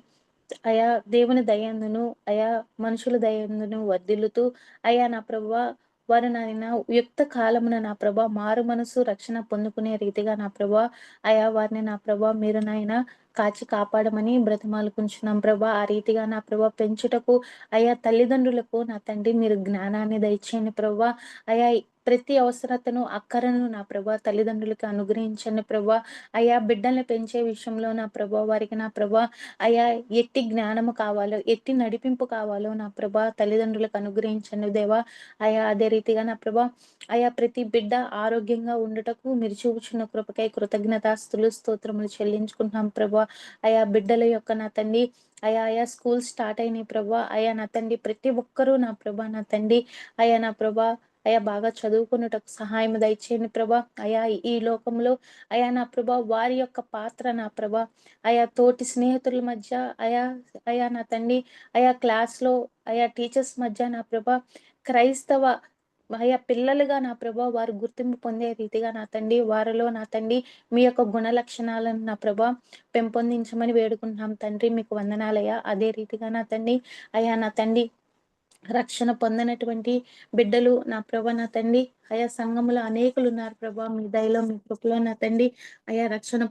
Speaker 3: అయా దేవుని దయందును అయా మనుషుల దయందును వర్ధిల్లుతూ అయా నా ప్రభా వారు నాయన యుక్త కాలమున నా ప్రభా మారు మనసు రక్షణ పొందుకునే రీతిగా నా ప్రభా అయా వారిని నా ప్రభా మీరు నాయన కాచి కాపాడమని బ్రతిమాలుకుంటున్నాం ప్రభా. ఆ రీతిగా నా ప్రభా పెంచుటకు అయా తల్లిదండ్రులకు నా తండ్రి మీరు జ్ఞానాన్ని దయచేయండి ప్రభా. అయా ప్రతి అవసరతను, అక్కరను నా ప్రభా తల్లిదండ్రులకి అనుగ్రహించండి ప్రభా. అయా బిడ్డల్ని పెంచే విషయంలో నా ప్రభా వారికి నా ప్రభా అయా ఎట్టి జ్ఞానము కావాలో, ఎట్టి నడిపింపు కావాలో నా ప్రభా తల్లిదండ్రులకు అనుగ్రహించండి దేవా. అయా అదే రీతిగా నా ప్రభా అయా ప్రతి బిడ్డ ఆరోగ్యంగా ఉండుటకు మీరు చూపుచున్న కృపకై కృతజ్ఞతాస్తులు స్తోత్రములు చెల్లించుకుంటున్నాం ప్రభా. అయా బిడ్డల యొక్క నా తండ్రి అయా స్కూల్ స్టార్ట్ అయినాయి ప్రభా. అయా నా తండ్రి ప్రతి ఒక్కరూ నా ప్రభా నా తండ్రి అయా నా ప్రభా అయా బాగా చదువుకున్నటకు సహాయం దయచేయండి ప్రభా. అయా ఈ లోకంలో అయా నా ప్రభా వారి యొక్క పాత్ర నా ప్రభా అయా తోటి స్నేహితుల మధ్య అయా అయా నా తండ్రి అయా క్లాస్లో అయా టీచర్స్ మధ్య నా ప్రభా క్రైస్తవ అయా పిల్లలుగా నా ప్రభా వారు గుర్తింపు పొందే రీతిగా నా తండ్రి వారిలో నా తండ్రి మీ యొక్క గుణ లక్షణాలను నా ప్రభా పెంపొందించమని వేడుకుంటున్నాం తండ్రి. మీకు వందనాలయ్యా. అదే రీతిగా నా తండ్రి అయా నా తండ్రి రక్షణ పొందనటువంటి బిడ్డలు నా ప్రభా నా తండ్రి అయా సంఘములో అనేకులు ఉన్నారు ప్రభా. మీ దయలో మీ కృపలో నా తండ్రి అయా రక్షణ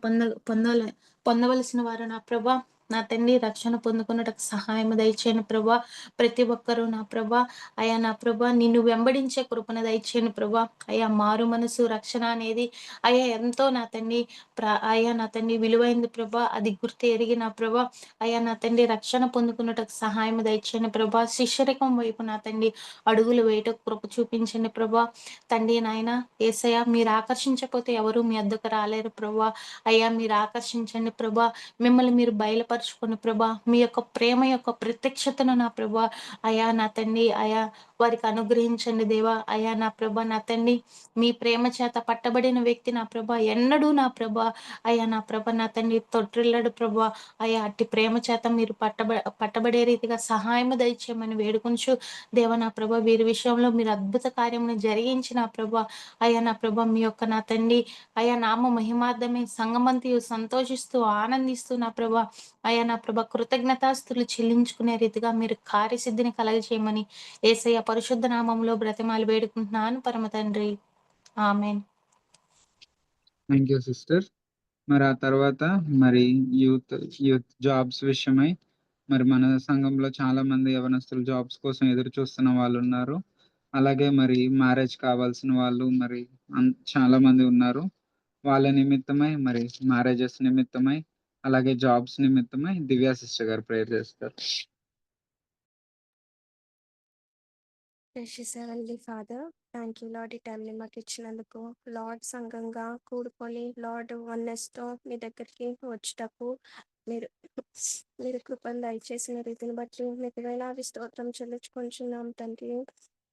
Speaker 3: పొందవలసిన వారు నా ప్రభా నా తండ్రి రక్షణ పొందుకున్నటకు సహాయం దయచేయను ప్రభా. ప్రతి ఒక్కరూ నా ప్రభా అయా నా ప్రభా నిన్ను వెంబడించే కృపణ దయచేయను ప్రభా. అయా మారు మనసు రక్షణ అనేది అయా ఎంతో నా తండ్రి అయా నా తండ్రి విలువైంది ప్రభా. అది గుర్తు ఎరిగి నా ప్రభా అయా నా తండ్రి రక్షణ పొందుకున్నటకు సహాయం దయచేయను ప్రభా. శిష్యరికం వైపు నా తండ్రి అడుగులు వేయటకు కృప చూపించండి ప్రభా. తండ్రి నాయన యేసయ్య మీరు ఆకర్షించకపోతే ఎవరు మీ వద్దకు రాలేరు ప్రభా. అయ్యా మీరు ఆకర్షించండి ప్రభా. మిమ్మల్ని మీరు బయలుపరుచుకుని ప్రభా మీ యొక్క ప్రేమ యొక్క ప్రత్యక్షతను నా ప్రభా అయా నా తండ్రి అయా వారికి అనుగ్రహించండి దేవా. అయా నా ప్రభా నా తండ్రి మీ ప్రేమ చేత పట్టబడిన వ్యక్తి నా ప్రభా ఎన్నడూ నా ప్రభా అయా నా ప్రభా నా తండ్రి తొట్టిల్లడు ప్రభా. అయా అట్టి ప్రేమ చేత మీరు పట్టబడే రీతిగా సహాయము దయచేయమని వేడుకొంచు దేవ నా ప్రభా. వీరి విషయంలో మీరు అద్భుత కార్యమును జరిగించిన ప్రభా అయా నా ప్రభా మీ యొక్క నా తండ్రి అయా నామ మహిమార్థమే సంగమంతియు సంతోషిస్తూ ఆనందిస్తూ నా ప్రభా అయా నా ప్రభా కృతజ్ఞతాస్తులు చెల్లించుకునే రీతిగా మీరు కార్యసిద్ధిని కలగజేయమని యేసయ్య పరిశుద్ధ నామంలో బ్రతిమాలు వేడుకుంటున్నాను పరమ తండ్రి. ఆమెన్.
Speaker 1: Thank you sister. మరి ఆ తర్వాత మరి యూత్ జాబ్స్ విషయమై మరి మన సంఘంలో చాలా మంది యవనస్తులు జాబ్స్ కోసం ఎదురు చూస్తున్న వాళ్ళు ఉన్నారు. అలాగే మరి మ్యారేజ్ కావాల్సిన వాళ్ళు మరి చాలా మంది ఉన్నారు. వాళ్ళ నిమిత్తమై మరి మ్యారేజెస్ నిమిత్తమై అలాగే జాబ్స్ నిమిత్తమై దివ్యా సిస్టర్ గారు ప్రేయర్ చేస్తారు.
Speaker 2: Precious Heavenly Father, thank you, Lord, ఈ టైంని మాకు ఇచ్చినందుకు. లార్డ్ సంఘంగా కూడుకొని లార్డ్ వన్నెస్తో మీ దగ్గరికి వచ్చటకు మీరు మీరు కృపను దయచేసిన రీతిని బట్టి మీకు వేలాది స్తోత్రం చెల్లించుకుంటున్నాం తండ్రి.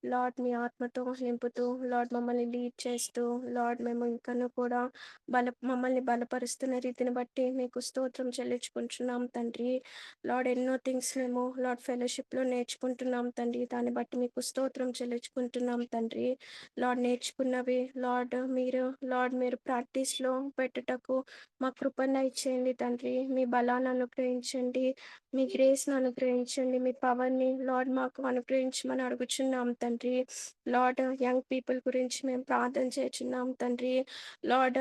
Speaker 2: లార్డ్ మీ ఆత్మతో నింపుతూ లార్డ్ మమ్మల్ని లీడ్ చేస్తూ లార్డ్ మేము ఇంకనూ కూడా మమ్మల్ని బలపరుస్తున్న రీతిని బట్టి మీకు స్తోత్రం చెల్లించుకుంటున్నాం తండ్రి. లార్డ్ ఎన్నో థింగ్స్ మేము లార్డ్ ఫెలోషిప్లో నేర్చుకుంటున్నాం తండ్రి. దాన్ని బట్టి మీకు స్తోత్రం చెల్లించుకుంటున్నాం తండ్రి. లార్డ్ నేర్చుకున్నవి లార్డ్ మీరు ప్రాక్టీస్లో పెట్టుటకు మా కృపను ఇచ్చేయండి తండ్రి. మీ బలాన్ని అనుగ్రహించండి, మీ గ్రేస్ను అనుగ్రహించండి, మీ పవర్ని లార్డ్ మాకు అనుగ్రహించమని అడుగుచున్నాం తండ్రి. లార్డ్ యంగ్ పీపుల్ గురించి మేము ప్రార్థన చేస్తున్నాం తండ్రి. లార్డ్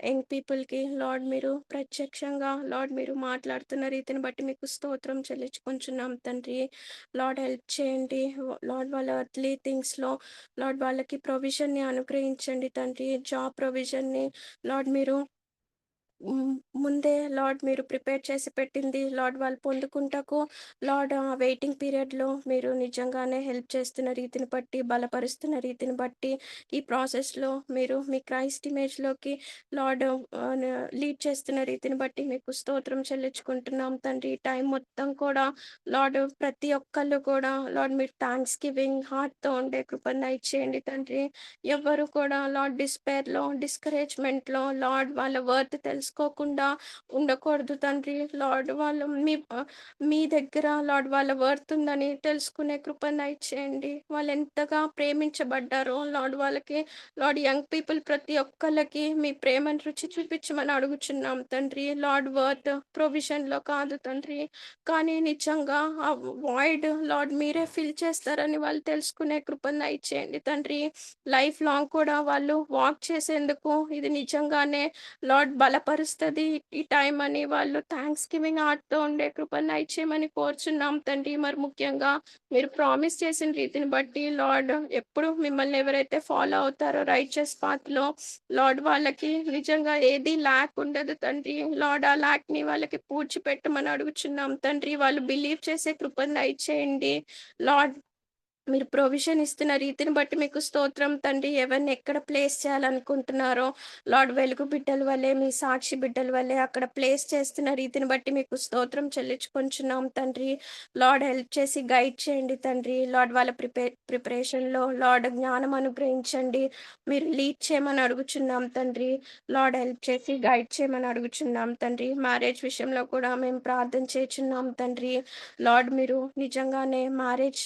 Speaker 2: యంగ్ పీపుల్కి లార్డ్ మీరు ప్రత్యక్షంగా లార్డ్ మీరు మాట్లాడుతున్న రీతిని బట్టి మీకు స్తోత్రం చెల్లించుకుంటున్నాం తండ్రి. లార్డ్ హెల్ప్ చేయండి లార్డ్ వాళ్ళ అర్లీ థింగ్స్లో లార్డ్ వాళ్ళకి ప్రొవిజన్ని అనుగ్రహించండి తండ్రి. జాబ్ ప్రొవిజన్ని లార్డ్ మీరు ముందే లార్డ్ మీరు ప్రిపేర్ చేసి పెట్టింది లార్డ్ వాళ్ళు పొందుకుంటకు లార్డ్ వెయిటింగ్ పీరియడ్లో మీరు నిజంగానే హెల్ప్ చేస్తున్న రీతిని బట్టి బలపరుస్తున్న రీతిని బట్టి ఈ ప్రాసెస్లో మీరు మీ క్రైస్ట్ ఇమేజ్లోకి లార్డ్ లీడ్ చేస్తున్న రీతిని బట్టి మీకు స్తోత్రం చెల్లించుకుంటున్నాం తండ్రి. టైం మొత్తం కూడా లార్డ్ ప్రతి ఒక్కళ్ళు కూడా లార్డ్ మీరు థ్యాంక్స్ గివింగ్ హార్ట్తో ఉండే కృపను ఇచ్చేయండి తండ్రి. ఎవరు కూడా లార్డ్ డిస్పేర్లో డిస్కరేజ్మెంట్లో లార్డ్ వాళ్ళ వర్త్ తెలుసుకోకుండా ఉండకూడదు తండ్రి. లార్డ్ వాళ్ళు మీ దగ్గర లార్డ్ వాళ్ళ వర్త్ ఉందని తెలుసుకునే కృపను ఇచ్చేయండి. వాళ్ళు ఎంతగా ప్రేమించబడ్డారో లార్డ్ వాళ్ళకి లార్డ్ యంగ్ పీపుల్ ప్రతి ఒక్కళ్ళకి మీ ప్రేమను రుచి చూపించమని అడుగుచున్నాం తండ్రి. లార్డ్ వర్త్ ప్రొవిజన్లో కాదు తండ్రి, కానీ నిజంగా ఆ వాయిడ్ లార్డ్ మీరే ఫిల్ చేస్తారని వాళ్ళు తెలుసుకునే కృపను ఇచ్చేయండి తండ్రి. లైఫ్ లాంగ్ కూడా వాళ్ళు వాక్ చేసేందుకు ఇది నిజంగానే లార్డ్ మారుస్తుంది ఈ టైం అని వాళ్ళు థ్యాంక్స్ గివింగ్ హార్ట్‌తో ఉండే కృపను దయచేయమని కోరుచున్నాం తండ్రి. మరి ముఖ్యంగా మీరు ప్రామిస్ చేసిన రీతిని బట్టి లార్డ్ ఎప్పుడు మిమ్మల్ని ఎవరైతే ఫాలో అవుతారో రైచియస్ పాత్‌లో లార్డ్ వాళ్ళకి నిజంగా ఏది ల్యాక్ ఉండదు తండ్రి. లార్డ్ ఆ ల్యాక్‌ని వాళ్ళకి పూడ్చిపెట్టమని అడుగుచున్నాం తండ్రి. వాళ్ళు బిలీవ్ చేసే కృపను దయచేయండి. లార్డ్ మీరు ప్రొవిజన్ ఇస్తున్న రీతిని బట్టి మీకు స్తోత్రం తండ్రి. ఎవరిని ఎక్కడ ప్లేస్ చేయాలనుకుంటున్నారో లార్డ్ వెలుగు బిడ్డల వల్లే, మీ సాక్షి బిడ్డల వల్లే అక్కడ ప్లేస్ చేస్తున్న రీతిని బట్టి మీకు స్తోత్రం చెల్లించుకొంచున్నాం తండ్రి. లార్డ్ హెల్ప్ చేసి గైడ్ చేయండి తండ్రి. లార్డ్ వాళ్ళ ప్రిపరేషన్‌లో లార్డ్ జ్ఞానం అనుగ్రహించండి. మీరు లీడ్ చేయమని అడుగుచున్నాం తండ్రి. లార్డ్ హెల్ప్ చేసి గైడ్ చేయమని అడుగుచున్నాం తండ్రి. మ్యారేజ్ విషయంలో కూడా మేము ప్రార్థన చేయుచున్నాం తండ్రి. లార్డ్ మీరు నిజంగానే మ్యారేజ్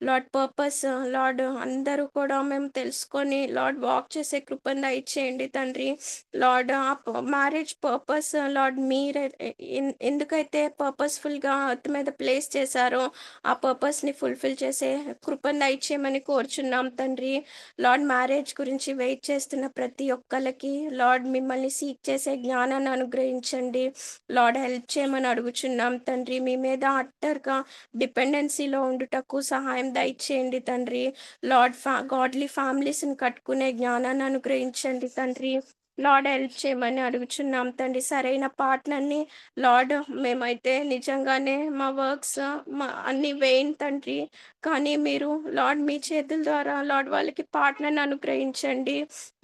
Speaker 2: లార్డ్ పర్పస్ లార్డ్ అందరూ కూడా మేము తెలుసుకొని లార్డ్ వాక్ చేసే కృపను దయచేయండి తండ్రి. లార్డ్ ఆ మ్యారేజ్ పర్పస్ లార్డ్ మీరే ఎందుకైతే పర్పస్ఫుల్గా అర్త్ మీద ప్లేస్ చేశారో ఆ పర్పస్ని ఫుల్ఫిల్ చేసే కృపను దయచేయమని కోరుచున్నాం తండ్రి. లార్డ్ మ్యారేజ్ గురించి వెయిట్ చేస్తున్న ప్రతి ఒక్కరికి లార్డ్ మిమ్మల్ని సీక్ చేసే జ్ఞానాన్ని అనుగ్రహించండి. లార్డ్ హెల్ప్ చేయమని అడుగుచున్నాం తండ్రి. మీ మీద అట్టర్గా డిపెండెన్సీలో ఉండుటకు సహాయం దయచేయండి తండ్రి. లార్డ్ గాడ్లీ ఫ్యామిలీస్ని కట్టుకునే జ్ఞానాన్ని అనుగ్రహించండి తండ్రి. లార్డ్ హెల్ప్ చేయమని అడుగుచున్నాం తండ్రి. సరైన పార్ట్నర్ని లార్డ్ మేమైతే నిజంగానే మా వర్క్స్ మా అన్ని వేయన్ తండ్రి. కానీ మీరు లార్డ్ మీ చేతుల ద్వారా లార్డ్ వాళ్ళకి పార్ట్నర్ని అనుగ్రహించండి.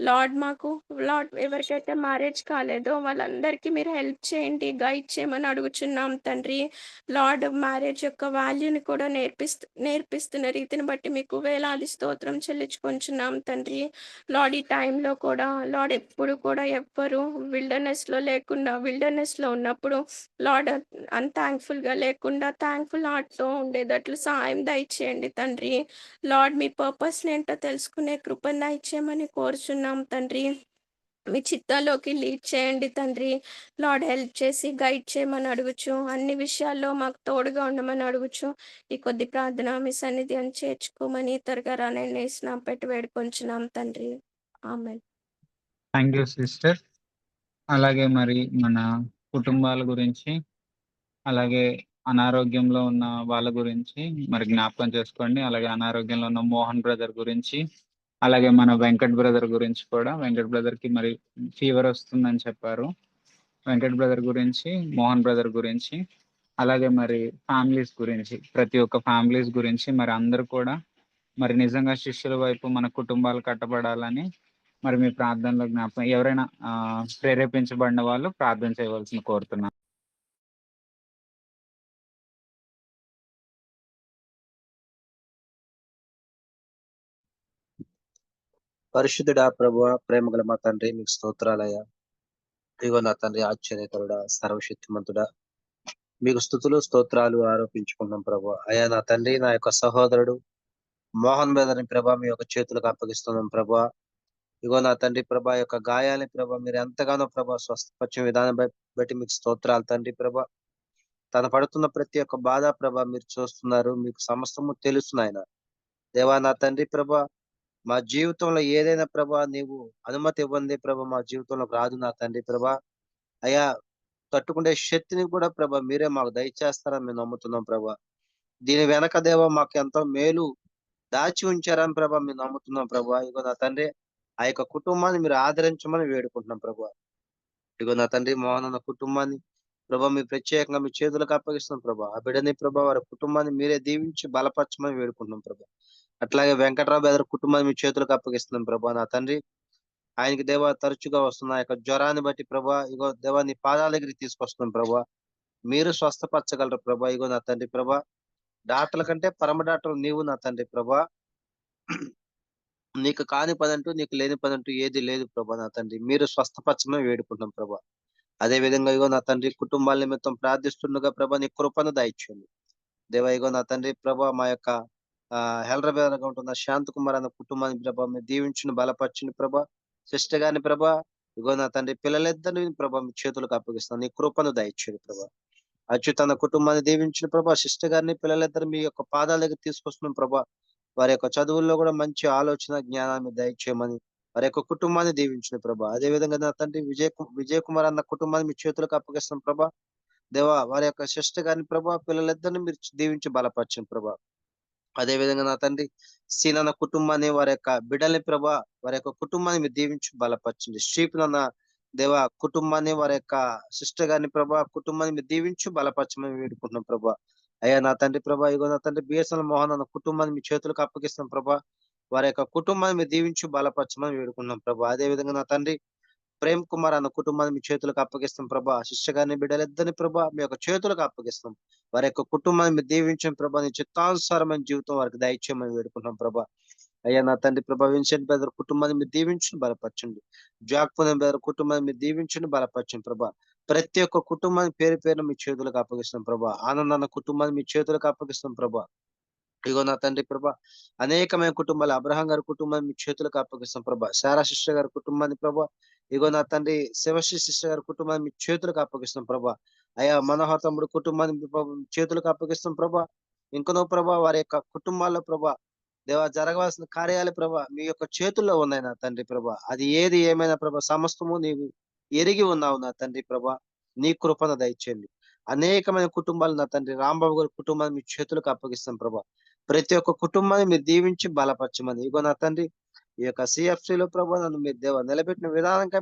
Speaker 2: లార్డ్ మాకు లార్డ్ ఎవరికైతే మ్యారేజ్ కాలేదో వాళ్ళందరికీ మీరు హెల్ప్ చేయండి, గైడ్ చేయమని అడుగుచున్నాం తండ్రి. లార్డ్ మ్యారేజ్ యొక్క వాల్యూని కూడా నేర్పిస్తున్న రీతిని బట్టి మీకు వేలాది స్తోత్రం చెల్లించుకొంచున్నాం తండ్రి. లార్డ్ ఈ టైంలో కూడా లార్డ్ ఎప్పుడు కూడా ఎవ్వరు విల్డర్నెస్లో ఉన్నప్పుడు లార్డ్ అన్థ్యాంక్ఫుల్గా లేకుండా థ్యాంక్ఫుల్ హార్ట్తో ఉండేటట్లు సహాయం దయచేయండి తండ్రి. లార్డ్ మీ పర్పస్ ఏంటో తెలుసుకునే కృపను దయచేయమని కోరుచున్నాం తండ్రి. మీ చిత్తాలోకి లీడ్ చేయండి తండ్రి. లార్డ్ హెల్ప్ చేసి గైడ్ చేయమని అడుగుచు, అన్ని విషయాల్లో మాకు తోడుగా ఉండమని అడుగుచు, ఈ కొద్ది ప్రార్థన మీ సన్నిధి అని చేర్చుకోమని త్వరగా రానని స్నాం పెట్టి వేడుకొంచున్నాం తండ్రి. ఆమేన్.
Speaker 1: Thank you sister. అలాగే మరి మన కుటుంబాల గురించి, అలాగే అనారోగ్యంలో ఉన్న వాళ్ళ గురించి మరి జ్ఞాపకం చేసుకోండి. అలాగే అనారోగ్యంలో ఉన్న మోహన్ బ్రదర్ గురించి, అలాగే మన వెంకట్ బ్రదర్ గురించి కూడా. వెంకట్ బ్రదర్కి మరి ఫీవర్ వస్తుందని చెప్పారు. వెంకట్ బ్రదర్ గురించి, మోహన్ బ్రదర్ గురించి, అలాగే మరి ఫ్యామిలీస్ గురించి, ప్రతి ఒక్క ఫ్యామిలీస్ గురించి మరి అందరూ కూడా మరి నిజంగా శిష్యుల వైపు మన కుటుంబాలు కట్టబడాలని మరి మీ ప్రార్థనలో జ్ఞాపకం ఎవరైనా ప్రేరేపించబడిన వాళ్ళు ప్రార్థన చేయవలసిన కోరుతున్నాను.
Speaker 7: పరిశుద్ధుడా ప్రభువా, ప్రేమగల మా తండ్రి, మీకు స్తోత్రాలయ్యా. ఇదిగో నా తండ్రి, ఆశ్చర్యకరుడా, సర్వశక్తిమంతుడా, మీకు స్తుతులు స్తోత్రాలు ఆరోపించుకున్నాం ప్రభా. అయ్యా నా తండ్రి, నా యొక్క సహోదరుడు మోహన్ బ్రదర్ని ప్రభా మీ యొక్క చేతులకు అప్పగిస్తున్నాం ప్రభా. ఇగో నా తండ్రి ప్రభా, యొక్క గాయాలని ప్రభా మీరు ఎంతగానో ప్రభా స్వస్థపరిచే విధానం బట్టి మీకు స్తోత్రాలు తండ్రి ప్రభా. తన పడుతున్న ప్రతి ఒక్క బాధ ప్రభా మీరు చూస్తున్నారు, మీకు సమస్తము తెలుస్తున్నాయన దేవా. నా తండ్రి ప్రభా, మా జీవితంలో ఏదైనా ప్రభా నీవు అనుమతి ఇవ్వండి ప్రభా మా జీవితంలోకి రాదు నా తండ్రి ప్రభా. అయ్యా, తట్టుకునే శక్తిని కూడా ప్రభా మీరే మాకు దయచేస్తారని మేము నమ్ముతున్నాం ప్రభా. దీని వెనక దేవా మాకు ఎంతో మేలు దాచి ఉంచారని ప్రభా మేము నమ్ముతున్నాం ప్రభా. ఇగో నా తండ్రి, ఆ యొక్క కుటుంబాన్ని మీరు ఆదరించమని వేడుకుంటున్నాం ప్రభా. ఇగో నా తండ్రి, మోహన్ అన్న కుటుంబాన్ని ప్రభా మీరు ప్రత్యేకంగా మీ చేతులకు అప్పగిస్తున్నాం ప్రభా. ఆ బిడ్డని ప్రభా వారి కుటుంబాన్ని మీరే దీవించి బలపరచమని వేడుకుంటున్నాం ప్రభా. అట్లాగే వెంకట్రావు బెదర్ కుటుంబాన్ని మీ చేతులకు అప్పగిస్తున్నాం ప్రభా. నా తండ్రి, ఆయనకి దేవా తరచుగా వస్తున్న యొక్క జ్వరాన్ని బట్టి ప్రభా ఇగో దేవా నీ పాదాల దగ్గరికి తీసుకొస్తున్నాం ప్రభా. మీరు స్వస్థపరచగలరు ప్రభా. ఇగో నా తండ్రి ప్రభా, డాక్టర్ల కంటే పరమ డాక్టర్ నీవు నా తండ్రి ప్రభా. నీకు కాని పదంటూ, నీకు లేని పదంటూ ఏది లేదు ప్రభా. నా తండ్రి, మీరు స్వస్థపరచమని వేడుకుంటున్నాం ప్రభా. అదే విధంగా ఇగో నా తండ్రి, కుటుంబాల నిమిత్తం ప్రార్థిస్తుండగా ప్రభా నీ కృపను దయచేయండి దేవా. ఇగో నా తండ్రి ప్రభా, మా యొక్క హైదరాబాద్ ఉంటున్న శాంత్ కుమార్ అన్న కుటుంబాన్ని ప్రభా మీరు దీవించిన బలపరిచిన ప్రభా. సిస్టర్ గారిని ప్రభా ఇగో నా తండ్రి పిల్లలిద్దరిని ప్రభా మీ చేతులకు అప్పగిస్తాను, నీ కృపను దయచేయండి ప్రభా. అచ్యుతన కుటుంబాన్ని దీవించిన ప్రభా. సిస్టర్ గారిని పిల్లలిద్దరు మీ యొక్క పాదాల దగ్గర తీసుకొస్తున్నాం ప్రభా. వారి యొక్క చదువుల్లో కూడా మంచి ఆలోచన జ్ఞానాన్ని దయచేయమని, వారి యొక్క కుటుంబాన్ని దీవించిన ప్రభా. అదే విధంగా నా తండ్రి విజయ్ కుమార్ అన్న కుటుంబాన్ని మీ చేతులకు అప్పగిస్తున్నాం ప్రభా. దేవా వారి యొక్క సిస్టర్ గారిని ప్రభా, పిల్లలిద్దరిని మీరు దీవించి బలపరచండి ప్రభా. అదే విధంగా నా తండ్రి సీనన్న కుటుంబాన్ని, వారి యొక్క బిడ్డల్ని ప్రభా, వారి యొక్క కుటుంబాన్ని మీరు దీవించి బలపరచండి. శ్రీపునన్న దేవా కుటుంబాన్ని, వారి యొక్క సిస్టర్ గారిని ప్రభా, కుటుంబాన్ని మీరు దీవించి బలపరచమని వేడుకుంటున్నాం ప్రభా. అయ్యా నా తండ్రి ప్రభా, ఇగో నా తండ్రి బిఎస్ఎల్ మోహన్ అన్న కుటుంబాన్ని మీ చేతులకు అప్పగిస్తున్నాం ప్రభా. వారి యొక్క కుటుంబాన్ని మీరు దీవించి బలపరచమని వేడుకుంటున్నాం ప్రభా. అదే విధంగా నా తండ్రి ప్రేమ్ కుమార్ అన్న కుటుంబాన్ని మీ చేతులకు అప్పగిస్తాం ప్రభా. శిష్య గారిని బిడ్డలిద్దరిని ప్రభా మీ యొక్క చేతులకు అప్పగిస్తాం. వారి యొక్క కుటుంబాన్ని మీరు దీవించండి ప్రభా. నీ చిత్తానుసారమైన జీవితం వారికి దయచేయమని వేడుకుంటున్నాం ప్రభా. అయ్యా నా తండ్రి ప్రభా, విన్సెంట్ బ్రదర్ కుటుంబాన్ని మీరు దీవించండి బలపరచండి. జాక్పునం బ్రదర్ కుటుంబాన్ని మీరు దీవించండి బలపరచండి ప్రభా. ప్రతి ఒక్క కుటుంబాన్ని పేరు పేరున మీ చేతులకు అప్పగిస్తాం ప్రభా. ఆనంద్ అన్న కుటుంబాన్ని మీ చేతులకు అప్పగిస్తాం ప్రభా. ఇగో నా తండ్రి ప్రభా, అనేకమైన కుటుంబాలు, అబ్రహాం గారి కుటుంబాన్ని మీ చేతులకు అప్పగిస్తాం ప్రభా. శారా సిస్టర్ గారి కుటుంబాన్ని ప్రభా, ఇగో నా తండ్రి శివశ్రీ సిస్టర్ గారి కుటుంబాన్ని మీ చేతులకు అప్పగిస్తాం ప్రభా. అయ్యా మనోహర్ తమ్ముడు కుటుంబాన్ని మీ చేతులకు అప్పగిస్తాం ప్రభా. ఇంకనో ప్రభా వారి యొక్క కుటుంబాల్లో ప్రభా దేవా జరగవలసిన కార్యాలు ప్రభా మీ యొక్క చేతుల్లో ఉన్నాయి నా తండ్రి ప్రభా. అది ఏది ఏమైనా ప్రభా సమస్తము నీవు ఎరిగి ఉన్నావు నా తండ్రి ప్రభా. నీ కృపను దయచేయండి. అనేకమైన కుటుంబాలు నా తండ్రి రాంబాబు గారి కుటుంబాన్ని మీ చేతులకు అప్పగిస్తాం ప్రభా. ప్రతి ఒక్క కుటుంబాన్ని మీరు దీవించి బలపరచమని ఇగో నా తండ్రి ఈ యొక్క సిఎఫ్సిలో ప్రభా నన్ను మీరు దేవ నిలబెట్టిన విధానంగా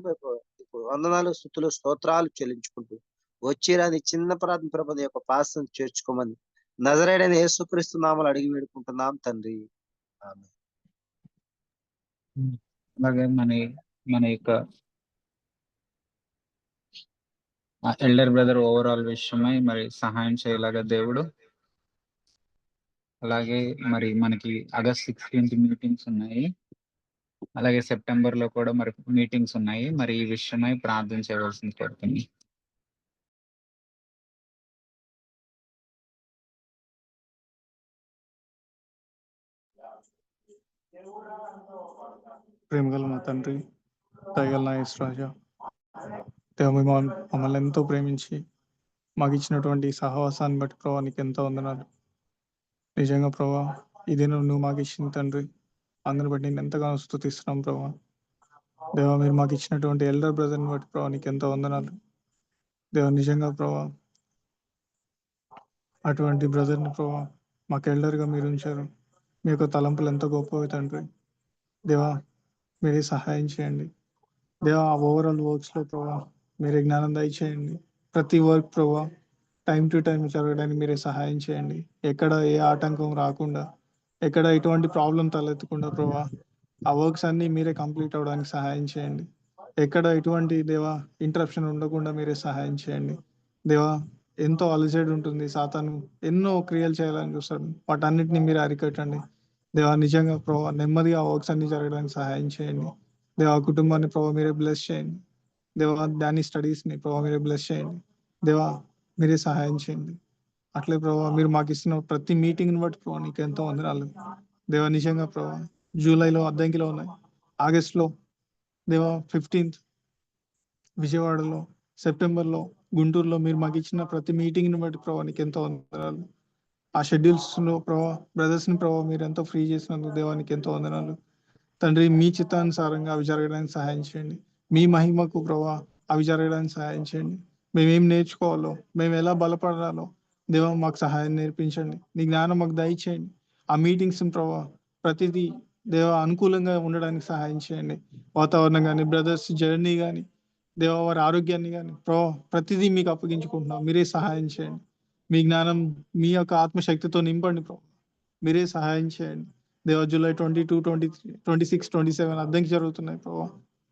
Speaker 7: వందనాలు, స్తుతులు, స్తోత్రాలు చెల్లించుకుంటూ వచ్చిరాని చిన్న ప్రార్థన ప్రభా నీ యొక్క పాస్టర్ని చేర్చుకోమని నజరేయుడైన యేసుక్రీస్తు నామములో అడిగి వేడుకుంటున్నాం తండ్రి. ఆమేన్.
Speaker 1: అలాగే మన యొక్క ఎల్డర్ బ్రదర్ ఓవరాల్ విషయమై మరి సహాయం చేయలాగా దేవుడు, అలాగే మరి మనకి ఆగస్ట్ 16 మీటింగ్స్ ఉన్నాయి, అలాగే సెప్టెంబర్ లో కూడా మరి మీటింగ్స్ ఉన్నాయి. మరి ఈ విషయమై ప్రార్థన చేయవలసింది కోరుతుంది.
Speaker 6: ప్రేమగల మా తండ్రి, దయగల నా యేసు రాజా, దేవ మమ్మల్ని ఎంతో ప్రేమించి మాకు ఇచ్చినటువంటి సహవాసాన్ని బట్టి ప్రభా నీకు ఎంతో వందనాలు. నిజంగా ప్రభా ఇది నువ్వు మాకు ఇచ్చిన తండ్రి, అందరిని బట్టి నేను ఎంతగానో స్తుతిస్తున్నాం ప్రభా. దేవ మీరు మాకు ఇచ్చినటువంటి ఎల్డర్ బ్రదర్ని బట్టి ప్రభా నీకు ఎంతో వందనాలు. దేవ నిజంగా ప్రభా అటువంటి బ్రదర్ని ప్రభా మాకు ఎల్డర్గా మీరు ఉంచారు. మీ యొక్క తలంపులు ఎంతో గొప్పవి తండ్రి. దేవా మీరే సహాయం చేయండి. దేవా ఆ ఓవరాల్ వర్క్స్లో ప్రభా మీరే జ్ఞానం దయచేయండి. ప్రతి వర్క్ ప్రభా టైం టు టైం జరగడానికి మీరే సహాయం చేయండి. ఎక్కడ ఏ ఆటంకం రాకుండా, ఎక్కడ ఎటువంటి ప్రాబ్లం తలెత్తకుండా ప్రభా ఆ వర్క్స్ అన్నీ మీరే కంప్లీట్ అవ్వడానికి సహాయం చేయండి. ఎక్కడ ఎటువంటి దేవా ఇంటరప్షన్ ఉండకుండా మీరే సహాయం చేయండి. దేవా ఎంతో అలజడి ఉంటుంది, సాతాను ఎన్నో క్రియలు చేయాలని చూస్తాడు, వాటన్నిటిని మీరు అరికట్టండి. దేవా నిజంగా ప్రభా నెమ్మదిగా ఆ వర్క్స్ అన్ని జరగడానికి సహాయం చేయండి. దేవా కుటుంబాన్ని ప్రభా మీరే బ్లెస్ చేయండి. దేవా దాని స్టడీస్ని ప్రభా మీరే బ్లెస్ చేయండి. దేవా మీరే సహాయం చేయండి. అట్లే ప్రభా మీరు మాకు ఇస్తున్న ప్రతి మీటింగ్ని బట్టి ప్రభా నీకు ఎంతో వందనాలు. దేవా నిజంగా ప్రభా జూలైలో అద్దంకిలో ఉన్నాయి, ఆగస్టులో దేవా 15th విజయవాడలో, సెప్టెంబర్లో గుంటూరులో మీరు మాకు ఇచ్చిన ప్రతి మీటింగ్ని బట్టి ప్రభా నీకు ఎంతో వందనాలు. ఆ షెడ్యూల్స్లో ప్రభా బ్రదర్స్ని ప్రభా మీరు ఎంతో ఫ్రీ చేసినందుకు దేవానికి ఎంతో వందనాలు తండ్రి. మీ చిత్తానుసారంగా అవి జరగడానికి సహాయం చేయండి. మీ మహిమకు ప్రభా అవి జరగడానికి సహాయం చేయండి. మేమేం నేర్చుకోవాలో, మేము ఎలా బలపడాలో దేవా మాకు సహాయం నేర్పించండి. నీ జ్ఞానం మాకు దయచేయండి. ఆ మీటింగ్స్ ప్రభా ప్రతిదీ దేవా అనుకూలంగా ఉండడానికి సహాయం చేయండి. వాతావరణం కానీ, బ్రదర్స్ జర్నీ కానీ, దేవా వారి ఆరోగ్యాన్ని కానీ ప్రభా ప్రతిదీ మీకు అప్పగించుకుంటున్నాం. మీరే సహాయం చేయండి. మీ జ్ఞానం మీ యొక్క ఆత్మశక్తితో నింపండి ప్రభా. మీరే సహాయం చేయండి. దేవా జూలై 22, 23, 26, 27 అద్దంకి జరుగుతున్నాయి ప్రభా.